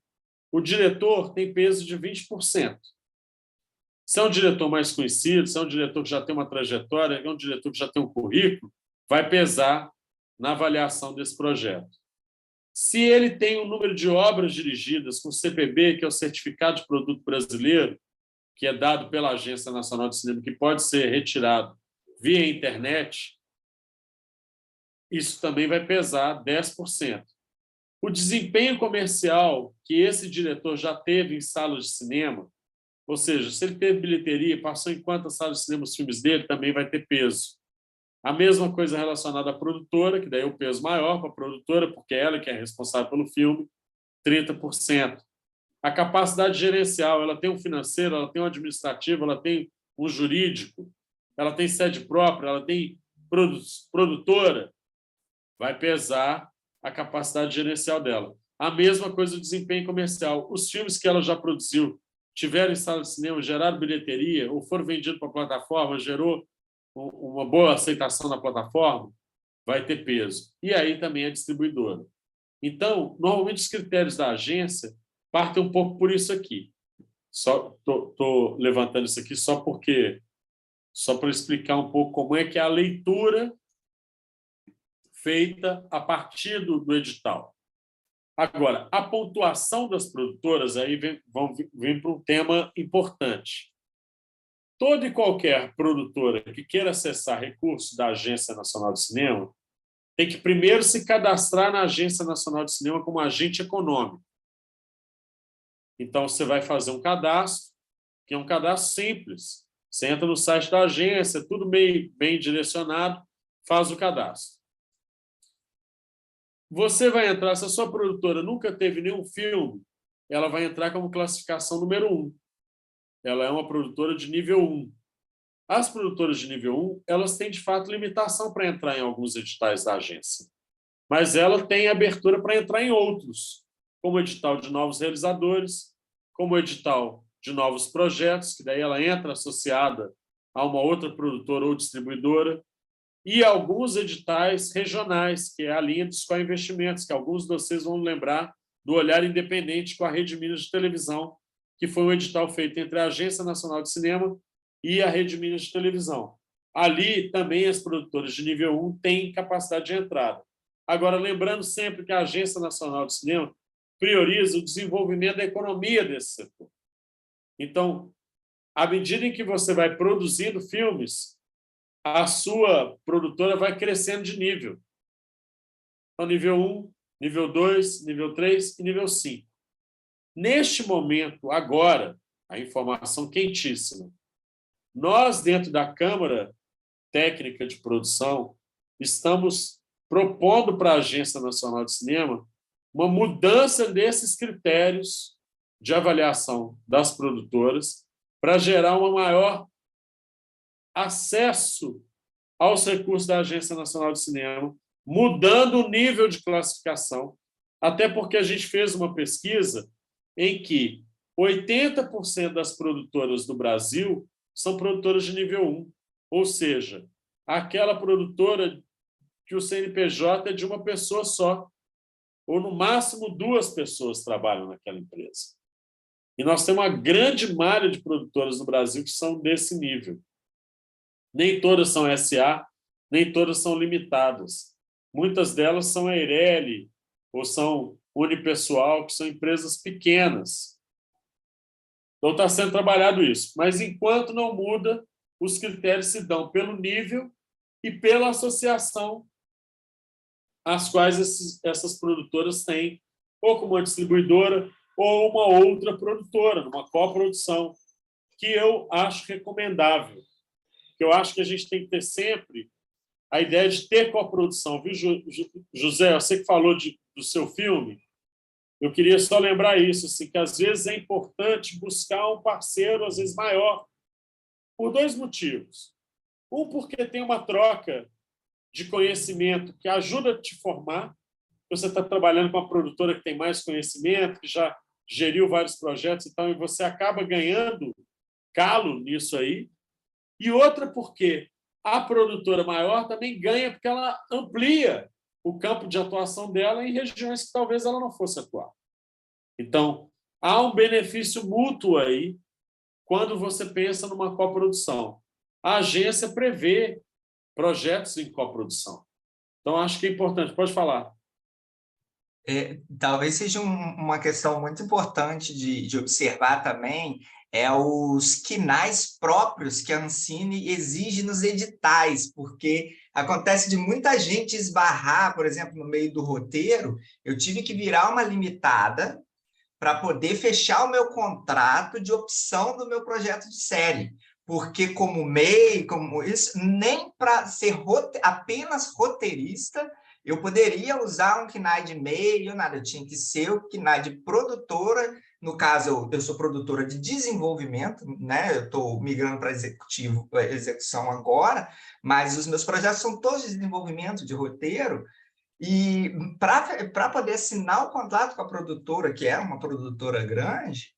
o diretor tem peso de 20%. Se é um diretor mais conhecido, se é um diretor que já tem uma trajetória, é um diretor que já tem um currículo, vai pesar na avaliação desse projeto. Se ele tem um número de obras dirigidas com CPB, que é o Certificado de Produto Brasileiro, que é dado pela Agência Nacional de Cinema, que pode ser retirado via internet, isso também vai pesar 10%. O desempenho comercial que esse diretor já teve em salas de cinema, ou seja, se ele teve bilheteria, passou em quantas salas de cinema os filmes dele, também vai ter peso. A mesma coisa relacionada à produtora, que daí é o peso maior para a produtora, porque é ela que é responsável pelo filme, 30%. A capacidade gerencial, ela tem um financeiro, ela tem um administrativo, ela tem um jurídico, ela tem sede própria, ela tem produtora, vai pesar a capacidade gerencial dela. A mesma coisa do desempenho comercial. Os filmes que ela já produziu tiveram em sala de cinema, geraram bilheteria, ou foram vendidos para a plataforma, gerou uma boa aceitação na plataforma, vai ter peso. E aí também a distribuidora. Então, normalmente os critérios da agência partem um pouco por isso aqui. Só estou levantando isso aqui só para explicar um pouco como é que é a leitura feita a partir do edital. Agora, a pontuação das produtoras aí vem para um tema importante. Toda e qualquer produtora que queira acessar recursos da Agência Nacional de Cinema tem que primeiro se cadastrar na Agência Nacional de Cinema como agente econômico. Então, você vai fazer um cadastro, que é um cadastro simples. Você entra no site da agência, tudo bem direcionado, faz o cadastro. Você vai entrar, se a sua produtora nunca teve nenhum filme, ela vai entrar como classificação número 1. Ela é uma produtora de nível 1. As produtoras de nível 1, elas têm, de fato, limitação para entrar em alguns editais da agência. Mas ela tem abertura para entrar em outros, como edital de novos realizadores, como edital de novos projetos, que daí ela entra associada a uma outra produtora ou distribuidora, e alguns editais regionais, que é a linha dos co-investimentos, que alguns de vocês vão lembrar do Olhar Independente com a Rede Minas de Televisão, que foi um edital feito entre a Agência Nacional de Cinema e a Rede Minas de Televisão. Ali também as produtoras de nível 1 têm capacidade de entrada. Agora, lembrando sempre que a Agência Nacional de Cinema prioriza o desenvolvimento da economia desse setor. Então, à medida em que você vai produzindo filmes, a sua produtora vai crescendo de nível. Então, nível 1, nível 2, nível 3 e nível 5. Neste momento, agora, a informação quentíssima. Nós, dentro da Câmara Técnica de Produção, estamos propondo para a Agência Nacional de Cinema uma mudança desses critérios de avaliação das produtoras para gerar um maior acesso aos recursos da Agência Nacional de Cinema, mudando o nível de classificação, até porque a gente fez uma pesquisa em que 80% das produtoras do Brasil são produtoras de nível 1, ou seja, aquela produtora que o CNPJ é de uma pessoa só, ou no máximo 2 pessoas trabalham naquela empresa. E nós temos uma grande malha de produtoras no Brasil que são desse nível. Nem todas são SA, nem todas são limitadas. Muitas delas são Eireli ou são unipessoal, que são empresas pequenas. Então, está sendo trabalhado isso. Mas, enquanto não muda, os critérios se dão pelo nível e pela associação às quais essas produtoras têm, ou como uma distribuidora, ou uma outra produtora, numa coprodução, que eu acho recomendável. Que eu acho que a gente tem que ter sempre a ideia de ter coprodução. Viu, José? Você que falou do seu filme, eu queria só lembrar isso, assim, que às vezes é importante buscar um parceiro, às vezes maior, por 2 motivos. Um, porque tem uma troca de conhecimento que ajuda a te formar. Você está trabalhando com uma produtora que tem mais conhecimento, que já geriu vários projetos, então, e você acaba ganhando calo nisso aí. E outra porque a produtora maior também ganha porque ela amplia o campo de atuação dela em regiões que talvez ela não fosse atuar. Então, há um benefício mútuo aí quando você pensa numa coprodução. A agência prevê projetos em coprodução. Então, acho que é importante. Pode falar. Talvez seja uma questão muito importante de observar também os quinais próprios que a Ancine exige nos editais, porque acontece de muita gente esbarrar, por exemplo, no meio do roteiro. Eu tive que virar uma limitada para poder fechar o meu contrato de opção do meu projeto de série, porque como MEI, como isso, nem para ser apenas roteirista, eu poderia usar um KNAI de MEI ou nada, eu tinha que ser o KNAI de produtora. No caso, eu sou produtora de desenvolvimento, né? Eu estou migrando para execução agora, mas os meus projetos são todos de desenvolvimento, de roteiro. E para poder assinar o contrato com a produtora, que era uma produtora grande,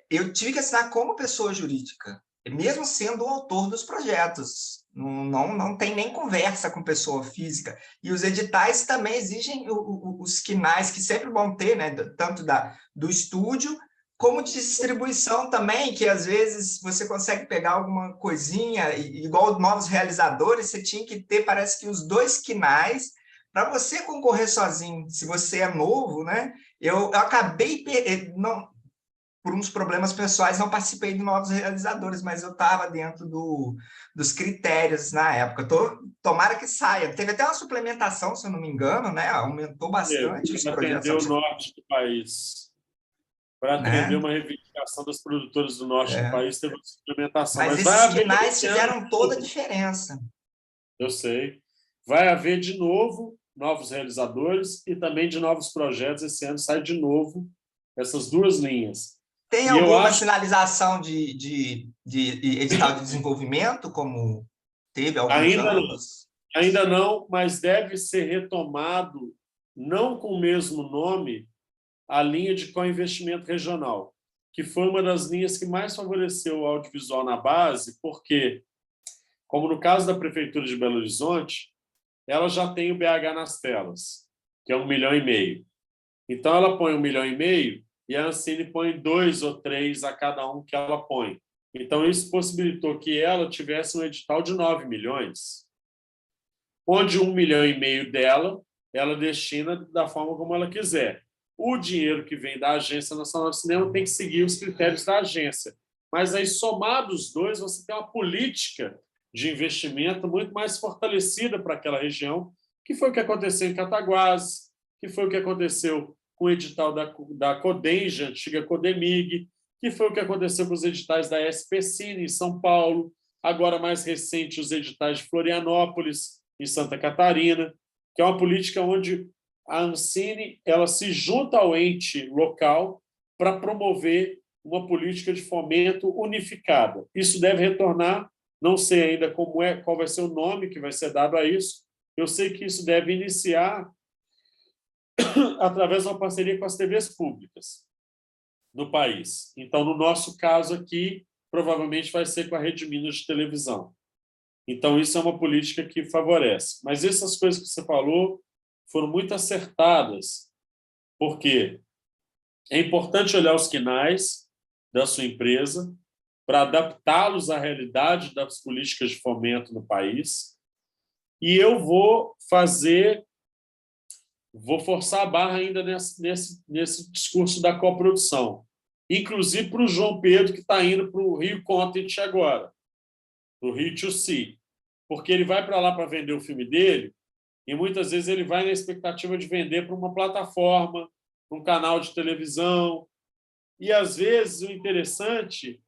eu tive que assinar como pessoa jurídica, mesmo sendo o autor dos projetos. Não tem nem conversa com pessoa física. E os editais também exigem os quinais que sempre vão ter, né? Tanto do estúdio, como de distribuição também, que às vezes você consegue pegar alguma coisinha, igual novos realizadores, você tinha que ter, parece que os 2 quinais, para você concorrer sozinho, se você é novo, né? Eu acabei, por uns problemas pessoais, não participei de novos realizadores, mas eu estava dentro dos critérios na época. Tomara que saia. Teve até uma suplementação, se eu não me engano, né? Aumentou bastante os projetos. Para atender o norte do país. Para atender uma reivindicação das produtoras do norte do país, teve uma suplementação. Mas esses quinais fizeram toda a diferença. Eu sei. Vai haver de novo novos realizadores e também de novos projetos. Esse ano sai de novo essas 2 linhas. Tem alguma sinalização de edital de desenvolvimento, como teve alguns anos? Ainda não, mas deve ser retomado, não com o mesmo nome, a linha de co-investimento regional, que foi uma das linhas que mais favoreceu o audiovisual na base, porque, como no caso da Prefeitura de Belo Horizonte, ela já tem o BH nas telas, que é 1,5 milhão. Então, ela põe 1,5 milhão e a Ancine põe 2 ou 3 a cada um que ela põe. Então, isso possibilitou que ela tivesse um edital de 9 milhões, onde 1,5 milhão dela, ela destina da forma como ela quiser. O dinheiro que vem da Agência Nacional de Cinema tem que seguir os critérios da agência. Mas aí, somados os 2, você tem uma política de investimento muito mais fortalecida para aquela região, que foi o que aconteceu em Cataguases, que foi o que aconteceu com o edital da Codenge, antiga Codemig, que foi o que aconteceu com os editais da SPCine, em São Paulo, agora mais recente os editais de Florianópolis, em Santa Catarina, que é uma política onde a Ancine ela se junta ao ente local para promover uma política de fomento unificada. Isso deve retornar, não sei ainda qual vai ser o nome que vai ser dado a isso, eu sei que isso deve iniciar através de uma parceria com as TVs públicas no país. Então, no nosso caso aqui, provavelmente vai ser com a Rede Minas de televisão. Então, isso é uma política que favorece. Mas essas coisas que você falou foram muito acertadas, porque é importante olhar os quinais da sua empresa para adaptá-los à realidade das políticas de fomento no país. E eu vou forçar a barra ainda nesse discurso da coprodução, inclusive para o João Pedro, que está indo para o Rio Content agora, para o Rio 2C, porque ele vai para lá para vender o filme dele e muitas vezes ele vai na expectativa de vender para uma plataforma, para um canal de televisão, e às vezes o interessante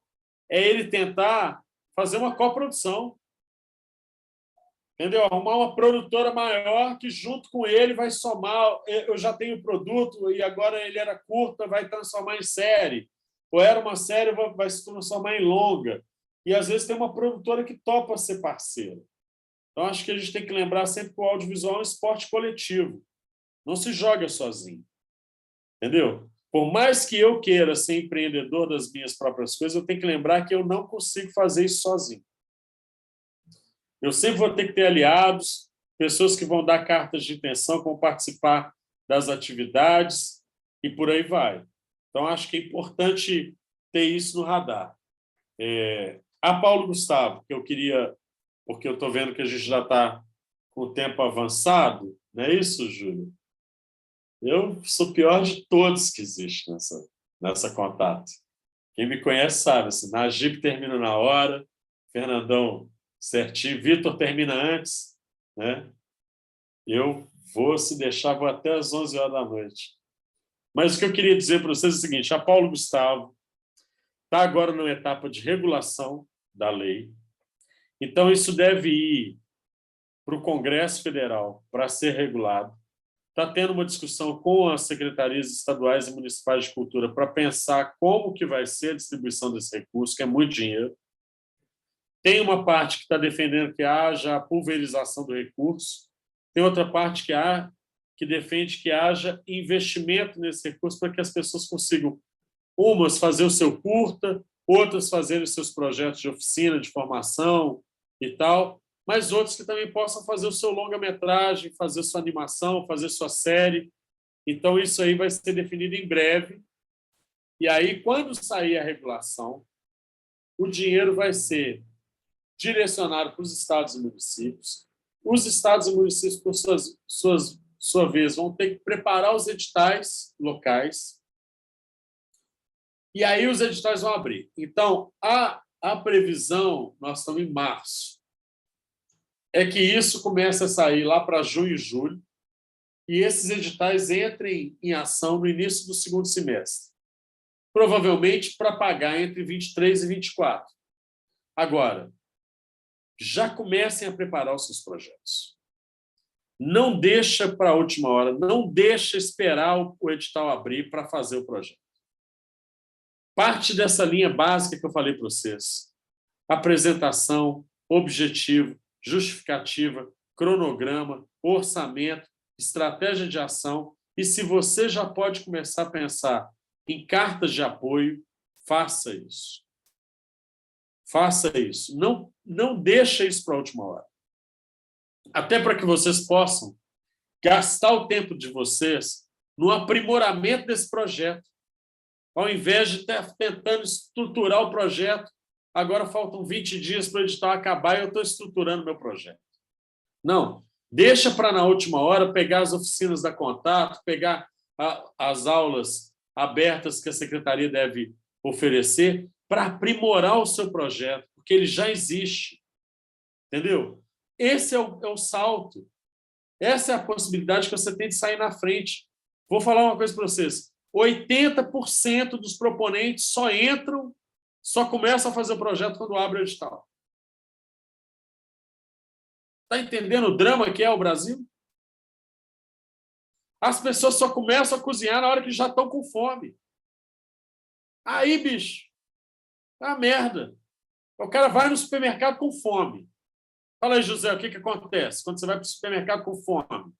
é ele tentar fazer uma coprodução. Entendeu? Arrumar uma produtora maior que, junto com ele, vai somar. Eu já tenho produto e agora ele era curta, vai transformar em série. Ou era uma série, vai se transformar em longa. E, às vezes, tem uma produtora que topa ser parceira. Então, acho que a gente tem que lembrar sempre que o audiovisual é um esporte coletivo. Não se joga sozinho. Entendeu? Por mais que eu queira ser empreendedor das minhas próprias coisas, eu tenho que lembrar que eu não consigo fazer isso sozinho. Eu sempre vou ter que ter aliados, pessoas que vão dar cartas de intenção, que vão participar das atividades e por aí vai. Então, acho que é importante ter isso no radar. A Paulo Gustavo, que eu queria, porque eu estou vendo que a gente já está com tempo avançado, não é isso, Júlio? Eu sou o pior de todos que existe nessa contato. Quem me conhece sabe, assim, Najib termina na hora, Fernandão certinho, Vitor termina antes, né? Eu vou, se deixar, vou até às 11 horas da noite. Mas o que eu queria dizer para vocês é o seguinte, a Paulo Gustavo está agora numa etapa de regulação da lei, então isso deve ir para o Congresso Federal para ser regulado. Está tendo uma discussão com as secretarias estaduais e municipais de cultura para pensar como que vai ser a distribuição desse recurso, que é muito dinheiro. Tem uma parte que está defendendo que haja a pulverização do recurso, tem outra parte que defende que haja investimento nesse recurso para que as pessoas consigam, umas fazer o seu curta, outras fazerem os seus projetos de oficina, de formação e tal, mas outros que também possam fazer o seu longa-metragem, fazer sua animação, fazer sua série. Então, isso aí vai ser definido em breve. E aí, quando sair a regulação, o dinheiro vai ser direcionado para os estados e municípios. Os estados e municípios, por sua vez, vão ter que preparar os editais locais. E aí os editais vão abrir. Então, a previsão, nós estamos em março, é que isso comece a sair lá para junho e julho, e esses editais entrem em ação no início do segundo semestre, provavelmente para pagar entre 23 e 24. Agora, já comecem a preparar os seus projetos. Não deixa para a última hora, não deixa esperar o edital abrir para fazer o projeto. Parte dessa linha básica que eu falei para vocês, apresentação, objetivo, justificativa, cronograma, orçamento, estratégia de ação, e se você já pode começar a pensar em cartas de apoio, faça isso. Faça isso. Não deixa isso para a última hora. Até para que vocês possam gastar o tempo de vocês no aprimoramento desse projeto. Ao invés de estar tentando estruturar o projeto, agora faltam 20 dias para o edital acabar e eu estou estruturando meu projeto. Não. Deixa para, na última hora, pegar as oficinas da Contato, pegar as aulas abertas que a secretaria deve oferecer para aprimorar o seu projeto, porque ele já existe. Entendeu? Esse é o salto. Essa é a possibilidade que você tem de sair na frente. Vou falar uma coisa para vocês. 80% dos proponentes só começam a fazer o projeto quando abre o edital. Está entendendo o drama que é o Brasil? As pessoas só começam a cozinhar na hora que já estão com fome. Aí, bicho, tá merda. O cara vai no supermercado com fome. Fala aí, José, o que acontece quando você vai para o supermercado com fome?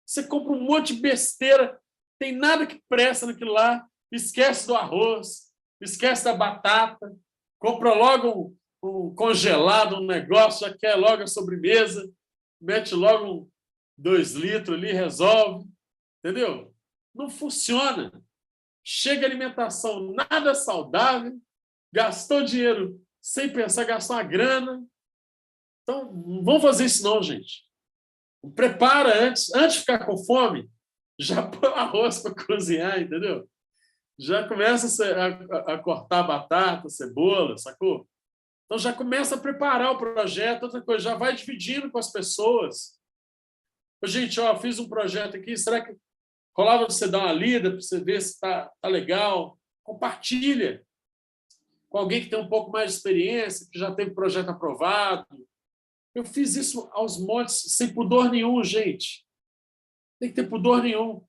Você compra um monte de besteira, tem nada que presta naquilo lá, esquece do arroz, esquece da batata, compra logo um congelado, um negócio, já quer logo a sobremesa, mete logo 2 litros ali, resolve. Entendeu? Não funciona. Chega alimentação nada saudável, gastou dinheiro sem pensar, gastou uma grana. Então, não vamos fazer isso não, gente. Prepara antes de ficar com fome, já põe o arroz para cozinhar, entendeu? Já começa a cortar batata, cebola, sacou? Então, já começa a preparar o projeto, outra coisa, já vai dividindo com as pessoas. Gente, ó, fiz um projeto aqui, será que rolava você dar uma lida para você ver se está legal? Compartilha com alguém que tem um pouco mais de experiência, que já teve projeto aprovado. Eu fiz isso aos montes, sem pudor nenhum, gente. Tem que ter pudor nenhum.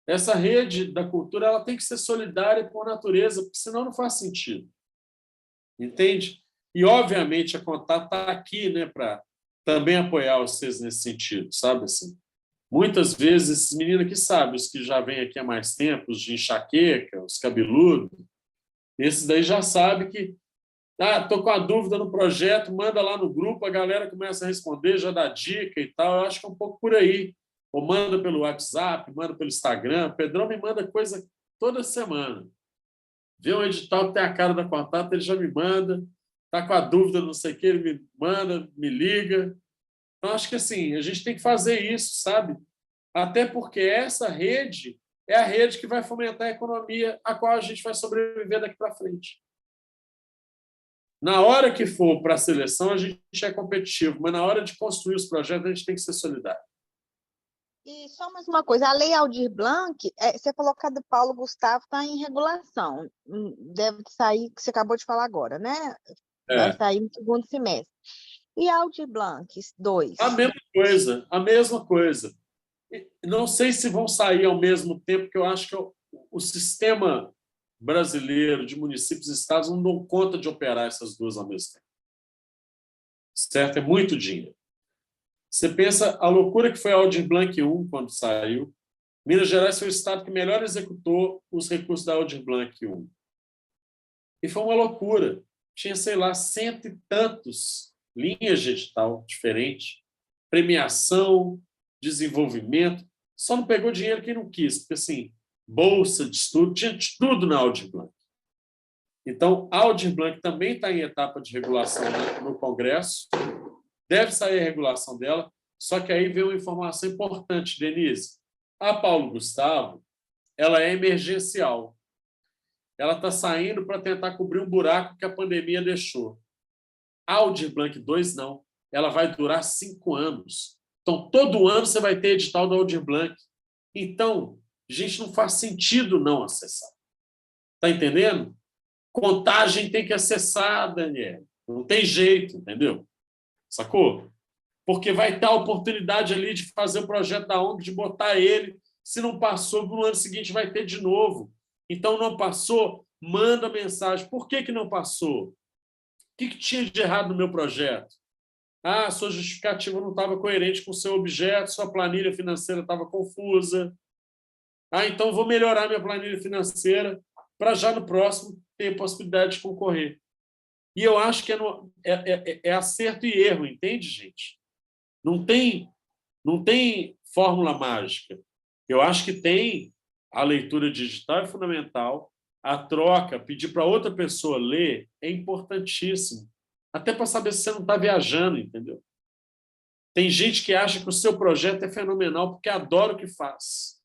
Essa rede da cultura ela tem que ser solidária por natureza, porque senão não faz sentido. Entende? E, obviamente, a Contato está aqui, né, para também apoiar vocês nesse sentido, sabe? Assim, muitas vezes, esses meninos aqui sabem, os que já vêm aqui há mais tempo, os de enxaqueca, os cabeludos, esses daí já sabem que estou com a dúvida no projeto, manda lá no grupo, a galera começa a responder, já dá dica e tal. Eu acho que é um pouco por aí. Ou manda pelo WhatsApp, manda pelo Instagram. Pedrão me manda coisa toda semana. Vê um edital que tem a cara da Contato, ele já me manda. Está com a dúvida, não sei o que, ele me manda, me liga. Então, acho que assim, a gente tem que fazer isso, sabe? Até porque essa rede é a rede que vai fomentar a economia a qual a gente vai sobreviver daqui para frente. Na hora que for para a seleção, a gente é competitivo, mas na hora de construir os projetos, a gente tem que ser solidário. E só mais uma coisa, a Lei Aldir Blanc, você falou que a do Paulo Gustavo está em regulação, deve sair, que você acabou de falar agora, né? Vai sair no segundo semestre. E a Aldir Blanc 2? A mesma coisa. Não sei se vão sair ao mesmo tempo, porque eu acho que o sistema brasileiro de municípios e estados não dão conta de operar essas duas ao mesmo tempo. Certo? É muito dinheiro. Você pensa a loucura que foi a Aldir Blanc 1 quando saiu. Minas Gerais foi o estado que melhor executou os recursos da Aldir Blanc 1. E foi uma loucura. Tinha, sei lá, 100 e tantos linhas de edital diferentes, premiação, desenvolvimento. Só não pegou dinheiro quem não quis, porque assim, bolsa de estudo, tinha de tudo na Aldir Blanc. Então, a Aldir Blanc também está em etapa de regulação no Congresso, deve sair a regulação dela, só que aí vem uma informação importante, Denise. A Paulo Gustavo, ela é emergencial. Ela está saindo para tentar cobrir um buraco que a pandemia deixou. A Aldir Blanc 2, não. Ela vai durar 5 anos. Então, todo ano você vai ter edital da Aldir Blanc. Então, gente, não faz sentido não acessar. Está entendendo? Contagem tem que acessar, Daniel. Não tem jeito, entendeu? Sacou? Porque vai ter a oportunidade ali de fazer o projeto da ONG, de botar ele. Se não passou, no ano seguinte vai ter de novo. Então, não passou, manda mensagem. Por que não passou? O que tinha de errado no meu projeto? Ah, sua justificativa não estava coerente com o seu objeto, sua planilha financeira estava confusa. Ah, então vou melhorar minha planilha financeira para já no próximo ter possibilidade de concorrer. E eu acho que é acerto e erro, entende, gente? Não tem fórmula mágica. Eu acho que tem a leitura digital é fundamental, a troca, pedir para outra pessoa ler é importantíssimo, até para saber se você não está viajando, entendeu? Tem gente que acha que o seu projeto é fenomenal porque adora o que faz.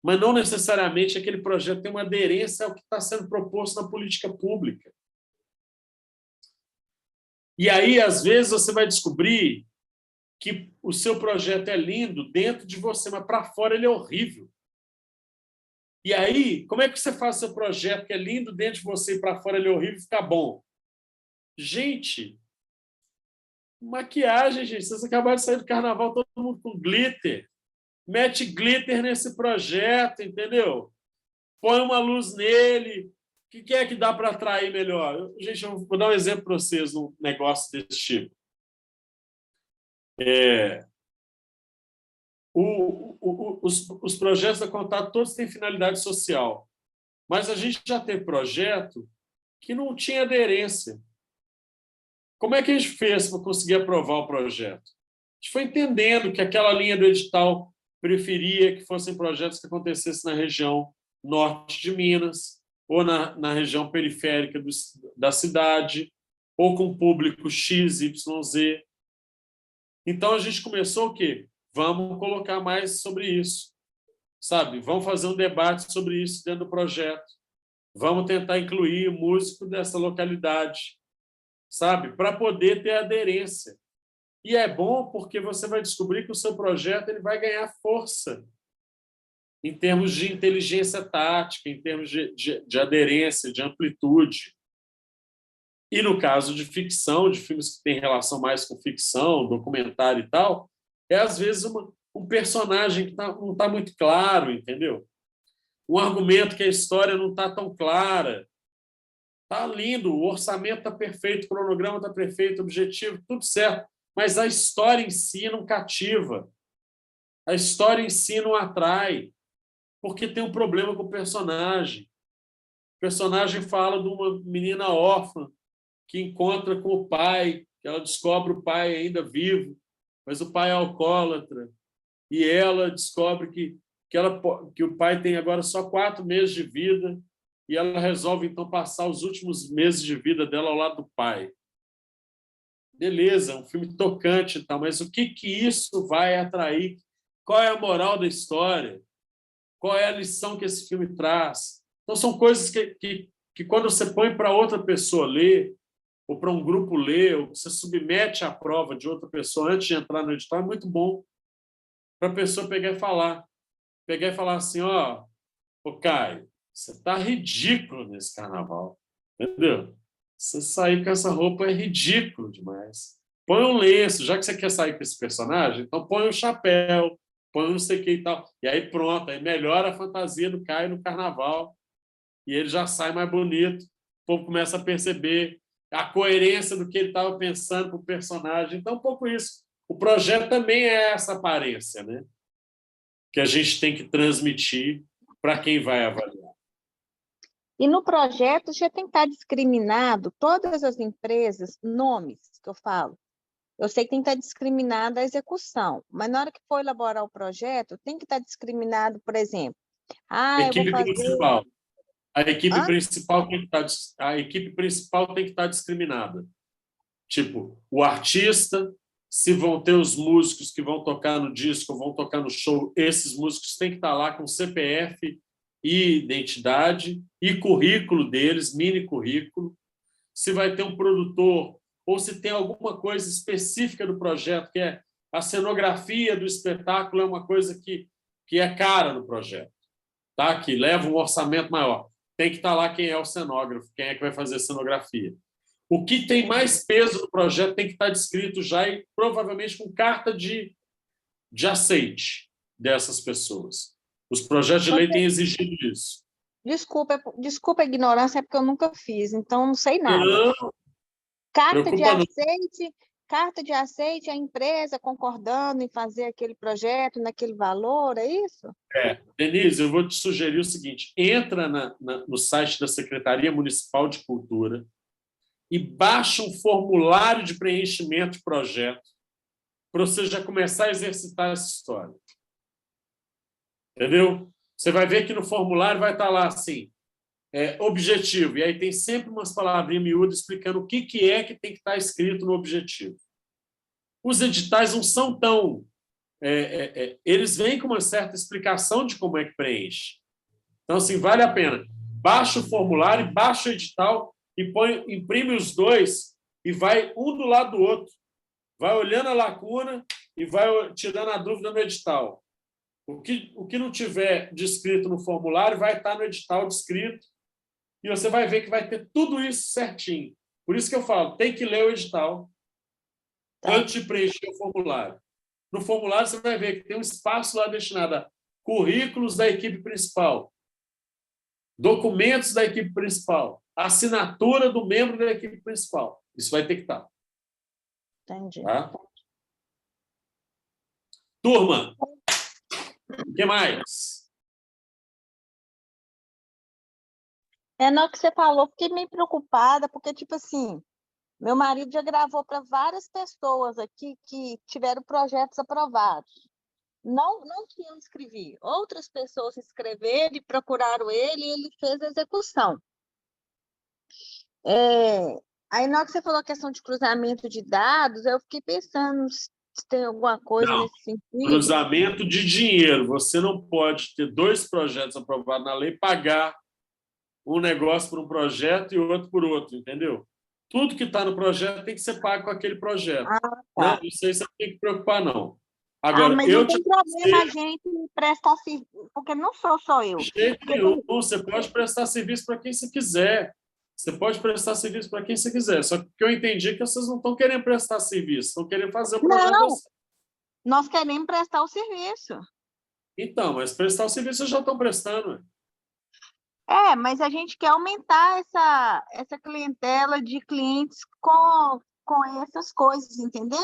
Mas não necessariamente aquele projeto tem uma aderência ao que está sendo proposto na política pública. E aí, às vezes, você vai descobrir que o seu projeto é lindo dentro de você, mas para fora ele é horrível. E aí, como é que você faz o seu projeto que é lindo dentro de você e para fora ele é horrível ficar bom? Gente, maquiagem, gente. Vocês acabaram de sair do carnaval, todo mundo com glitter. Mete glitter nesse projeto, entendeu? Põe uma luz nele. O que é que dá para atrair melhor? Gente, eu vou dar um exemplo para vocês num negócio desse tipo. Os projetos da Contato todos têm finalidade social, mas a gente já teve projeto que não tinha aderência. Como é que a gente fez para conseguir aprovar o projeto? A gente foi entendendo que aquela linha do edital preferia que fossem projetos que acontecessem na região norte de Minas, ou na região periférica da cidade, ou com público X, Y, Z. Então, a gente começou o quê? Vamos colocar mais sobre isso, sabe? Vamos fazer um debate sobre isso dentro do projeto. Vamos tentar incluir o músico dessa localidade, sabe? Para poder ter aderência. E é bom porque você vai descobrir que o seu projeto ele vai ganhar força em termos de inteligência tática, em termos de aderência, de amplitude. E no caso de ficção, de filmes que têm relação mais com ficção, documentário e tal, às vezes um personagem que não está muito claro, entendeu? Um argumento que a história não está tão clara. Está lindo, o orçamento está perfeito, o cronograma está perfeito, o objetivo, tudo certo, mas a história em si não cativa. A história em si não atrai, porque tem um problema com o personagem. O personagem fala de uma menina órfã que encontra com o pai, que ela descobre o pai ainda vivo, mas o pai é alcoólatra, e ela descobre que o pai tem agora só 4 meses de vida, e ela resolve, então, passar os últimos meses de vida dela ao lado do pai. beleza, é um filme tocante e tal, mas o que isso vai atrair? Qual é a moral da história? Qual é a lição que esse filme traz? Então, são coisas que quando você põe para outra pessoa ler, ou para um grupo ler, ou você submete à prova de outra pessoa antes de entrar no edital, é muito bom para a pessoa pegar e falar. Pegar e falar assim, ó, ô Caio, você está ridículo nesse carnaval, entendeu? Você sair com essa roupa é ridículo demais. Põe um lenço, já que você quer sair com esse personagem, então põe um chapéu, põe um não sei o que e tal. E aí pronto, aí melhora a fantasia do Caio no carnaval e ele já sai mais bonito. O povo começa a perceber a coerência do que ele estava pensando para o personagem. Então, um pouco isso. O projeto também é essa aparência, né? Que a gente tem que transmitir para quem vai avaliar. E no projeto já tem que estar discriminado todas as empresas, nomes que eu falo. Eu sei que tem que estar discriminada a execução, mas na hora que for elaborar o projeto, tem que estar discriminado, por exemplo, eu vou Equipe fazer... principal. A equipe Hã? principal tem que estar, a equipe principal tem que estar discriminada. Tipo, o artista, se vão ter os músicos que vão tocar no disco, vão tocar no show, esses músicos têm que estar lá com CPF e identidade e currículo deles, mini currículo. Se vai ter um produtor ou se tem alguma coisa específica do projeto, que é a cenografia do espetáculo, é uma coisa que é cara no projeto, tá? Que leva um orçamento maior. Tem que estar lá quem é o cenógrafo, quem é que vai fazer a cenografia. O que tem mais peso no projeto tem que estar descrito já e provavelmente com carta de aceite dessas pessoas. Os projetos de lei têm exigido isso. Desculpa a ignorância, é porque eu nunca fiz, então não sei nada. Não, Carta de aceite, a empresa concordando em fazer aquele projeto naquele valor, é isso? Denise, eu vou te sugerir o seguinte, entra no site da Secretaria Municipal de Cultura e baixa um formulário de preenchimento de projeto para você já começar a exercitar essa história. Entendeu? Você vai ver que no formulário vai estar lá assim, objetivo, e aí tem sempre umas palavrinhas miúdas explicando o que é que tem que estar escrito no objetivo. Os editais não são tão... eles vêm com uma certa explicação de como é que preenche. Então, assim, vale a pena. Baixa o formulário, baixa o edital e imprime os dois e vai um do lado do outro. Vai olhando a lacuna e vai tirando a dúvida no edital. O que não tiver descrito no formulário vai estar no edital descrito e você vai ver que vai ter tudo isso certinho. Por isso que eu falo, tem que ler o edital antes de preencher o formulário. No formulário você vai ver que tem um espaço lá destinado a currículos da equipe principal, documentos da equipe principal, assinatura do membro da equipe principal. Isso vai ter que estar. Entendi. Tá? Turma, o que mais? No que você falou, fiquei meio preocupada, porque, tipo assim, meu marido já gravou para várias pessoas aqui que tiveram projetos aprovados. Não que eu escrevi, outras pessoas escreveram e procuraram ele e ele fez a execução. Aí, na hora que você falou a questão de cruzamento de dados, eu fiquei pensando se tem alguma coisa nesse sentido. Cruzamento de dinheiro. Você não pode ter 2 projetos aprovados na lei e pagar um negócio por um projeto e outro por outro, entendeu? Tudo que está no projeto tem que ser pago com aquele projeto. Tá. Não, isso aí você não tem que preocupar, não. Agora, mas não tem problema a gente prestar serviço, porque não sou só eu. De jeito nenhum, você pode prestar serviço para quem você quiser. Você pode prestar serviço para quem você quiser. Só que eu entendi que vocês não estão querendo prestar serviço, estão querendo fazer o projeto. Não, nós queremos prestar o serviço. Então, mas prestar o serviço vocês já estão prestando. Mas a gente quer aumentar essa clientela de clientes com essas coisas, entendeu?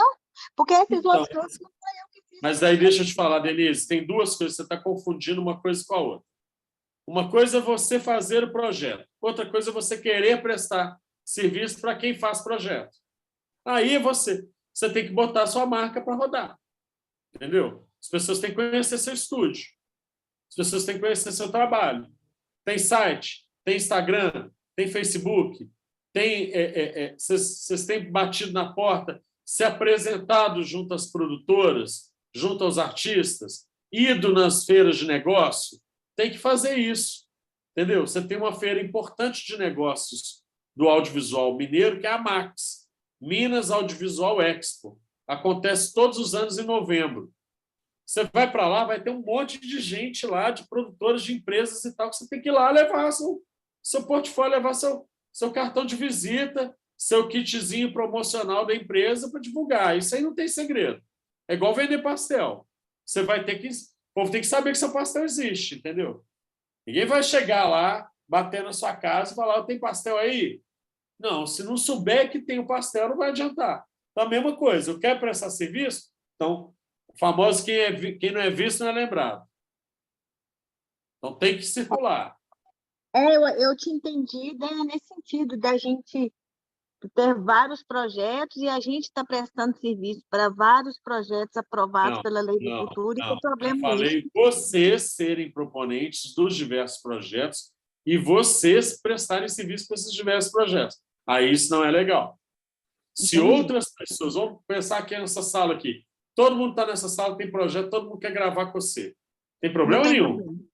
Porque esses outros clientes não foi eu que fiz. Mas aí deixa eu te falar, Denise, tem 2 coisas, você está confundindo uma coisa com a outra. Uma coisa é você fazer o projeto, outra coisa é você querer prestar serviço para quem faz projeto. Aí você tem que botar a sua marca para rodar, entendeu? As pessoas têm que conhecer seu estúdio, as pessoas têm que conhecer seu trabalho. Tem site, tem Instagram, tem Facebook, Vocês têm batido na porta, se apresentado junto às produtoras, junto aos artistas, ido nas feiras de negócio? Tem que fazer isso, entendeu? Você tem uma feira importante de negócios do audiovisual mineiro, que é a MAX, Minas Audiovisual Expo. Acontece todos os anos em novembro. Você vai para lá, vai ter um monte de gente lá, de produtores de empresas e tal, que você tem que ir lá levar seu portfólio, levar seu cartão de visita, seu kitzinho promocional da empresa para divulgar. Isso aí não tem segredo. É igual vender pastel. Você vai ter que... O povo tem que saber que seu pastel existe, entendeu? Ninguém vai chegar lá, bater na sua casa e falar, tem pastel aí? Não, se não souber que tem o pastel, não vai adiantar. Então, a mesma coisa, eu quero prestar serviço? Então, o famoso quem não é visto não é lembrado. Então, tem que circular. Eu te entendi nesse sentido, da gente ter vários projetos e a gente está prestando serviço para vários projetos aprovados pela Lei da Cultura, e o problema eu falei vocês serem proponentes dos diversos projetos e vocês prestarem serviço para esses diversos projetos. Aí isso não é legal. Se outras pessoas, vamos pensar aqui nessa sala aqui, todo mundo está nessa sala, tem projeto, todo mundo quer gravar com você. Tem problema nenhum.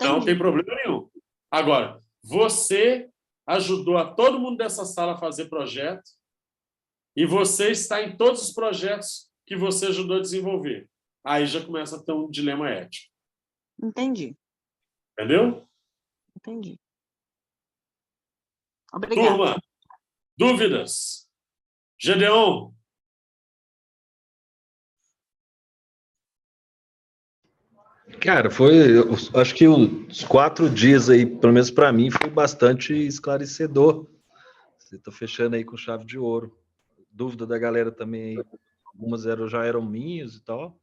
Não tem problema nenhum. Agora, você ajudou a todo mundo dessa sala a fazer projeto e você está em todos os projetos que você ajudou a desenvolver. Aí já começa a ter um dilema ético. Entendi. Entendeu? Entendi. Obrigada. Turma, dúvidas? Gedeon? Cara, eu acho que os 4 dias aí, pelo menos para mim, foi bastante esclarecedor. Você está fechando aí com chave de ouro. Dúvida da galera também, algumas já eram minhas e tal.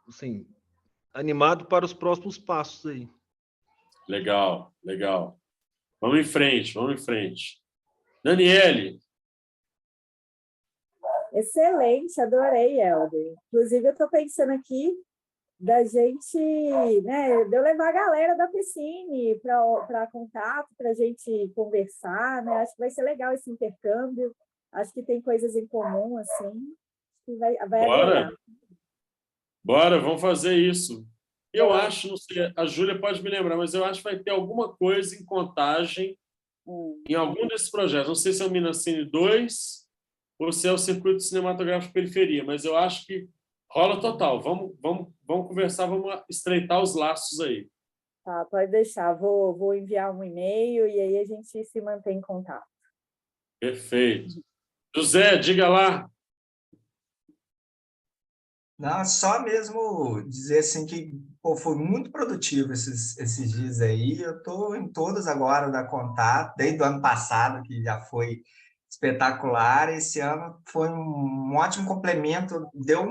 Assim, animado para os próximos passos aí. Legal, legal. Vamos em frente. Daniele. Excelente, adorei, Helder. Inclusive, eu estou pensando aqui da gente, né, de eu levar a galera da Piscine para contato, para a gente conversar, né? Acho que vai ser legal esse intercâmbio. Acho que tem coisas em comum, assim, que vai agregar. Bora, vamos fazer isso. Eu acho, não sei, a Júlia pode me lembrar, mas eu acho que vai ter alguma coisa em Contagem em algum desses projetos. Não sei se é o Minacine 2 ou se é o Circuito Cinematográfico Periferia, mas eu acho que rola total. Vamos conversar, vamos estreitar os laços aí. Tá, pode deixar. Vou enviar um e-mail e aí a gente se mantém em contato. Perfeito. José, diga lá. Não, só mesmo dizer assim que foi muito produtivo esses dias aí. Eu estou em todas agora da Contato, desde o ano passado, que já foi espetacular. Esse ano foi um ótimo complemento, deu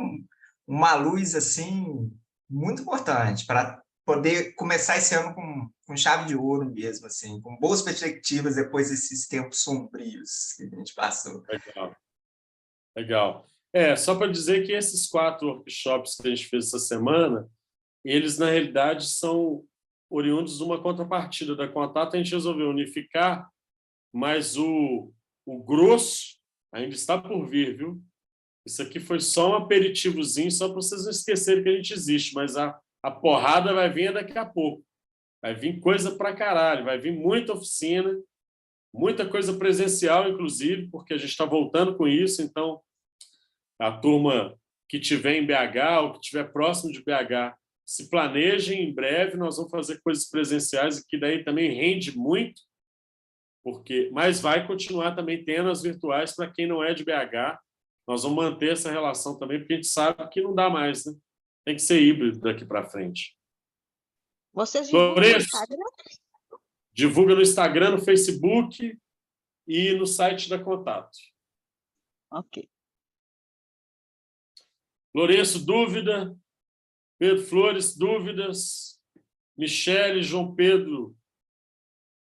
uma luz assim muito importante para poder começar esse ano com chave de ouro mesmo, assim, com boas perspectivas depois desses tempos sombrios que a gente passou. Legal. Só para dizer que esses 4 workshops que a gente fez essa semana, eles, na realidade, são oriundos de uma contrapartida da Contato. A gente resolveu unificar, mas o grosso ainda está por vir, viu? Isso aqui foi só um aperitivozinho, só para vocês não esquecerem que a gente existe, mas a porrada vai vir daqui a pouco. Vai vir coisa para caralho, vai vir muita oficina, muita coisa presencial, inclusive, porque a gente está voltando com isso, então a turma que estiver em BH ou que estiver próximo de BH, se planejem em breve, nós vamos fazer coisas presenciais, que daí também rende muito, mas vai continuar também tendo as virtuais para quem não é de BH. Nós vamos manter essa relação também, porque a gente sabe que não dá mais, né? Tem que ser híbrido daqui para frente. Vocês divulgam no Instagram? Divulga no Instagram, no Facebook e no site da Contato. Ok. Lourenço, dúvida? Pedro Flores, dúvidas? Michele, João Pedro,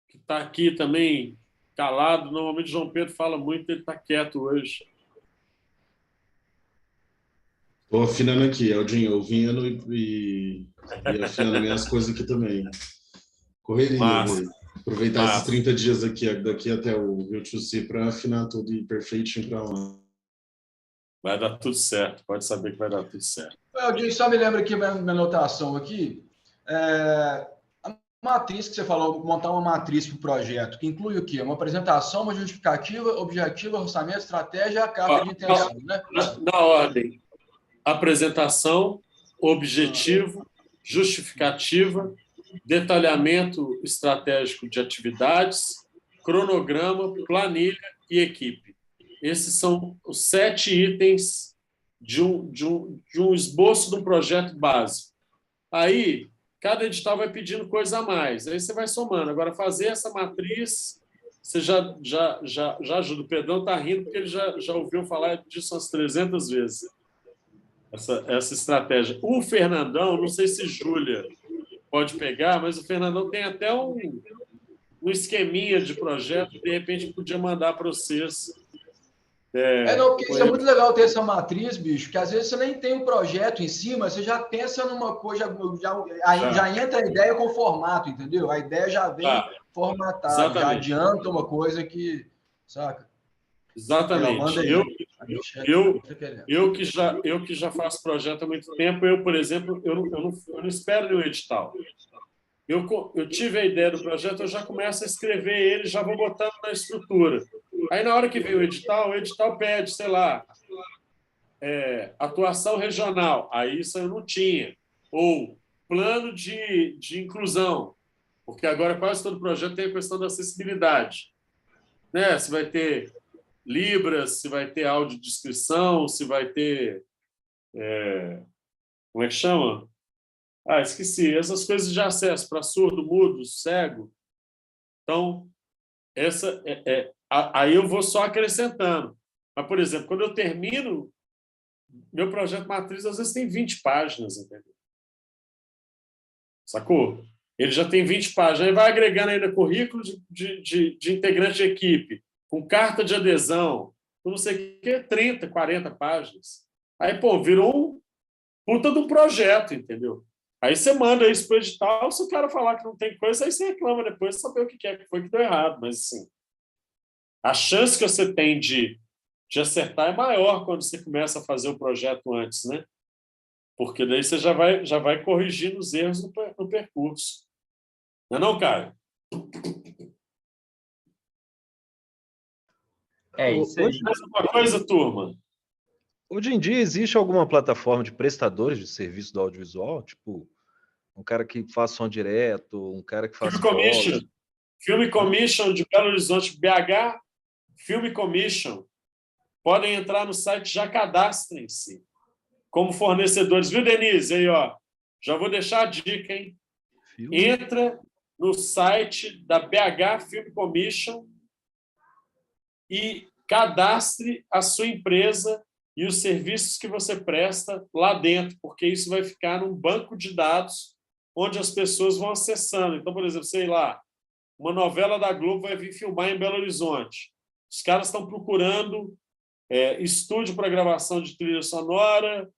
que está aqui também calado. Normalmente João Pedro fala muito, ele está quieto hoje. Estou afinando aqui, Aldinho, ouvindo e afinando minhas coisas aqui também. Correria. Massa. Aproveitar esses 30 dias aqui, daqui até o Rio Tchussi para afinar tudo e perfeitinho para lá. Vai dar tudo certo, pode saber que vai dar tudo certo. Eu só me lembro aqui, minha anotação aqui, a matriz que você falou, montar uma matriz para o projeto, que inclui o quê? Uma apresentação, uma justificativa, objetivo, orçamento, estratégia e a carta de intenção, né? Na ordem, apresentação, objetivo, justificativa, detalhamento estratégico de atividades, cronograma, planilha e equipe. Esses são os 7 itens de um esboço de um projeto básico. Aí, cada edital vai pedindo coisa a mais. Aí você vai somando. Agora, fazer essa matriz, você já ajuda. O Pedrão está rindo porque ele já ouviu falar disso umas 300 vezes. Essa estratégia. O Fernandão, não sei se Júlia pode pegar, mas o Fernandão tem até um esqueminha de projeto que, de repente, podia mandar para vocês. Porque isso é muito legal ter essa matriz, bicho, que às vezes você nem tem o projeto em cima, você já pensa numa coisa, já entra a ideia com formato, entendeu? A ideia já vem formatada, já adianta uma coisa que, saca? Exatamente. Eu que já faço projeto há muito tempo, por exemplo, eu não espero nenhum edital. Eu tive a ideia do projeto, eu já começo a escrever ele, já vou botando na estrutura. Aí, na hora que vem o edital pede, sei lá, atuação regional. Aí isso eu não tinha. Ou plano de inclusão, porque agora quase todo projeto tem a questão da acessibilidade. Né? Se vai ter Libras, se vai ter audiodescrição, se vai ter... como é que chama? Esqueci. Essas coisas de acesso para surdo, mudo, cego. Então, aí eu vou só acrescentando. Mas, por exemplo, quando eu termino, meu projeto matriz às vezes tem 20 páginas, entendeu? Sacou? Ele já tem 20 páginas. Aí vai agregando ainda currículo de integrante de equipe, com carta de adesão, não sei o que, 30, 40 páginas. Aí, virou um puta de um projeto, entendeu? Aí você manda isso para o edital, se o cara falar que não tem coisa, aí você reclama depois, saber o que foi que deu errado. Mas, assim, a chance que você tem de acertar é maior quando você começa a fazer o projeto antes, né? Porque daí você já vai corrigindo os erros no percurso. Não, Caio? Isso aí. Mais uma coisa, turma? Hoje em dia, existe alguma plataforma de prestadores de serviço do audiovisual? Tipo, um cara que faz som direto, um cara que faz Film Commission de Belo Horizonte, BH, Film Commission. Podem entrar no site, já cadastrem-se como fornecedores. Viu, Denise? Aí, ó. Já vou deixar a dica, hein? Entra no site da BH Film Commission e cadastre a sua empresa e os serviços que você presta lá dentro, porque isso vai ficar num banco de dados onde as pessoas vão acessando. Então, por exemplo, sei lá, uma novela da Globo vai vir filmar em Belo Horizonte. Os caras estão procurando estúdio para gravação de trilha sonora,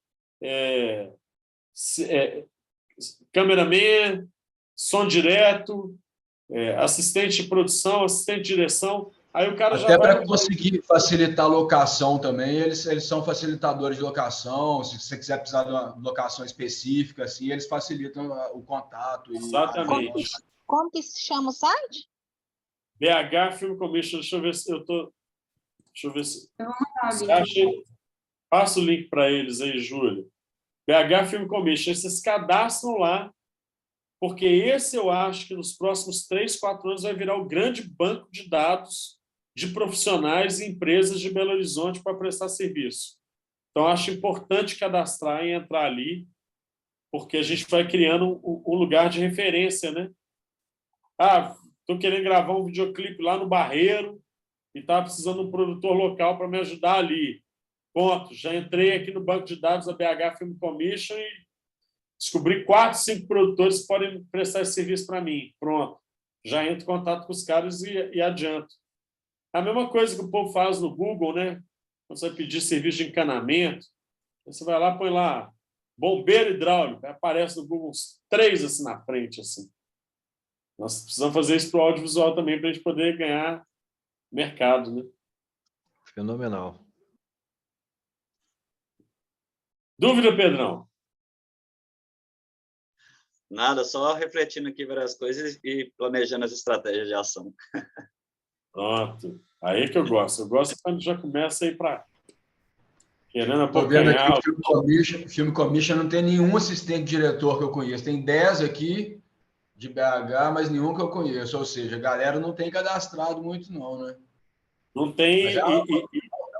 cameraman, som direto, assistente de produção, assistente de direção. Aí o cara até para conseguir facilitar a locação também, eles são facilitadores de locação. Se você quiser precisar de uma locação específica, assim, eles facilitam o contato. Exatamente. Como que se chama o site? BH Film Commission. Deixa eu ver se eu estou... Deixa eu ver se... Passa o link para eles aí, Júlio. BH Film Commission. Vocês cadastram lá, porque esse eu acho que nos próximos 3, 4 anos vai virar o grande banco de dados de profissionais e empresas de Belo Horizonte para prestar serviço. Então, acho importante cadastrar e entrar ali, porque a gente vai criando um lugar de referência, né? Estou querendo gravar um videoclipe lá no Barreiro e estava precisando de um produtor local para me ajudar ali. Ponto. Já entrei aqui no banco de dados da BH Film Commission e descobri 4, 5 produtores que podem prestar esse serviço para mim. Pronto. Já entro em contato com os caras e adianto. A mesma coisa que o povo faz no Google, né? Quando você vai pedir serviço de encanamento, você vai lá, põe lá bombeiro hidráulico, aparece no Google uns 3 assim na frente, assim. Nós precisamos fazer isso para o audiovisual também, para a gente poder ganhar mercado, né? Fenomenal. Dúvida, Pedrão? Nada, só refletindo aqui várias coisas e planejando as estratégias de ação. Pronto. Aí que eu gosto. Eu gosto quando já começa a ir para... Querendo Estou vendo aqui abocanhar. o Film Commission não tem nenhum assistente diretor que eu conheço. Tem 10 aqui de BH, mas nenhum que eu conheço. Ou seja, a galera não tem cadastrado muito, não, né? Não tem... Mas é uma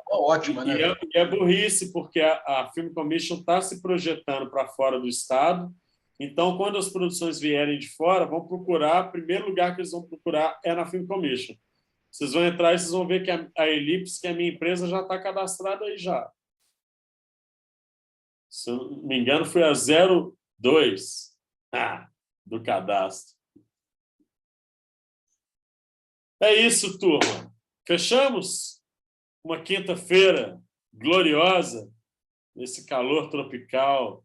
ótima, né? E é burrice, porque a Film Commission está se projetando para fora do estado. Então, quando as produções vierem de fora, vão procurar... O primeiro lugar que eles vão procurar é na Film Commission. Vocês vão entrar e vocês vão ver que a Ellipse, que é a minha empresa, já está cadastrada aí já. Se eu não me engano, foi a 02 do cadastro. É isso, turma. Fechamos? Uma quinta-feira gloriosa, nesse calor tropical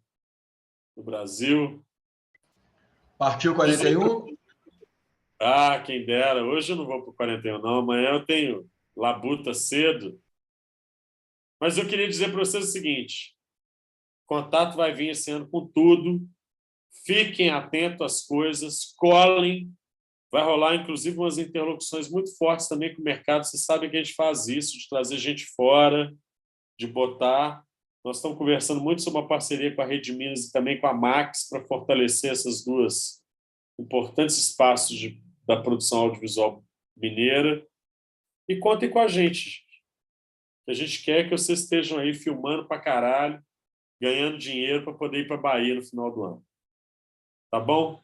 do Brasil. Partiu 41? Quem dera. Hoje eu não vou para o 41, não. Amanhã eu tenho labuta cedo. Mas eu queria dizer para vocês o seguinte: contato vai vir esse ano com tudo. Fiquem atentos às coisas, colhem. Vai rolar, inclusive, umas interlocuções muito fortes também com o mercado. Vocês sabem que a gente faz isso, de trazer gente fora, de botar. Nós estamos conversando muito sobre uma parceria com a Rede Minas e também com a Max para fortalecer essas duas importantes espaços da produção audiovisual mineira. E contem com a gente. A gente quer que vocês estejam aí filmando para caralho, ganhando dinheiro para poder ir para a Bahia no final do ano. Tá bom?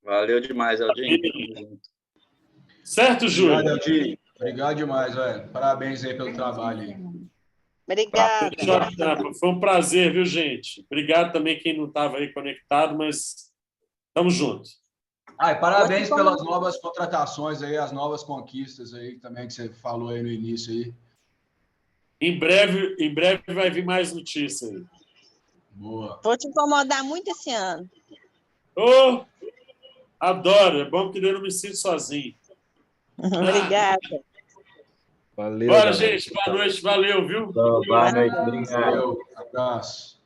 Valeu demais, Aldinho. Certo, Júlio? Obrigado, Aldinho. Obrigado demais, velho. Parabéns aí pelo trabalho aí. Obrigada. Foi um prazer, viu, gente? Obrigado também quem não estava aí conectado, mas estamos juntos. E parabéns pelas novas contratações aí, as novas conquistas aí também que você falou aí no início aí. Em breve vai vir mais notícia aí. Boa. Vou te incomodar muito esse ano. Adoro, é bom que eu não me sinto sozinho. Obrigada. Valeu. Bora, gente. Boa noite. Valeu, viu? Boa noite. Obrigado. Valeu. Abraço.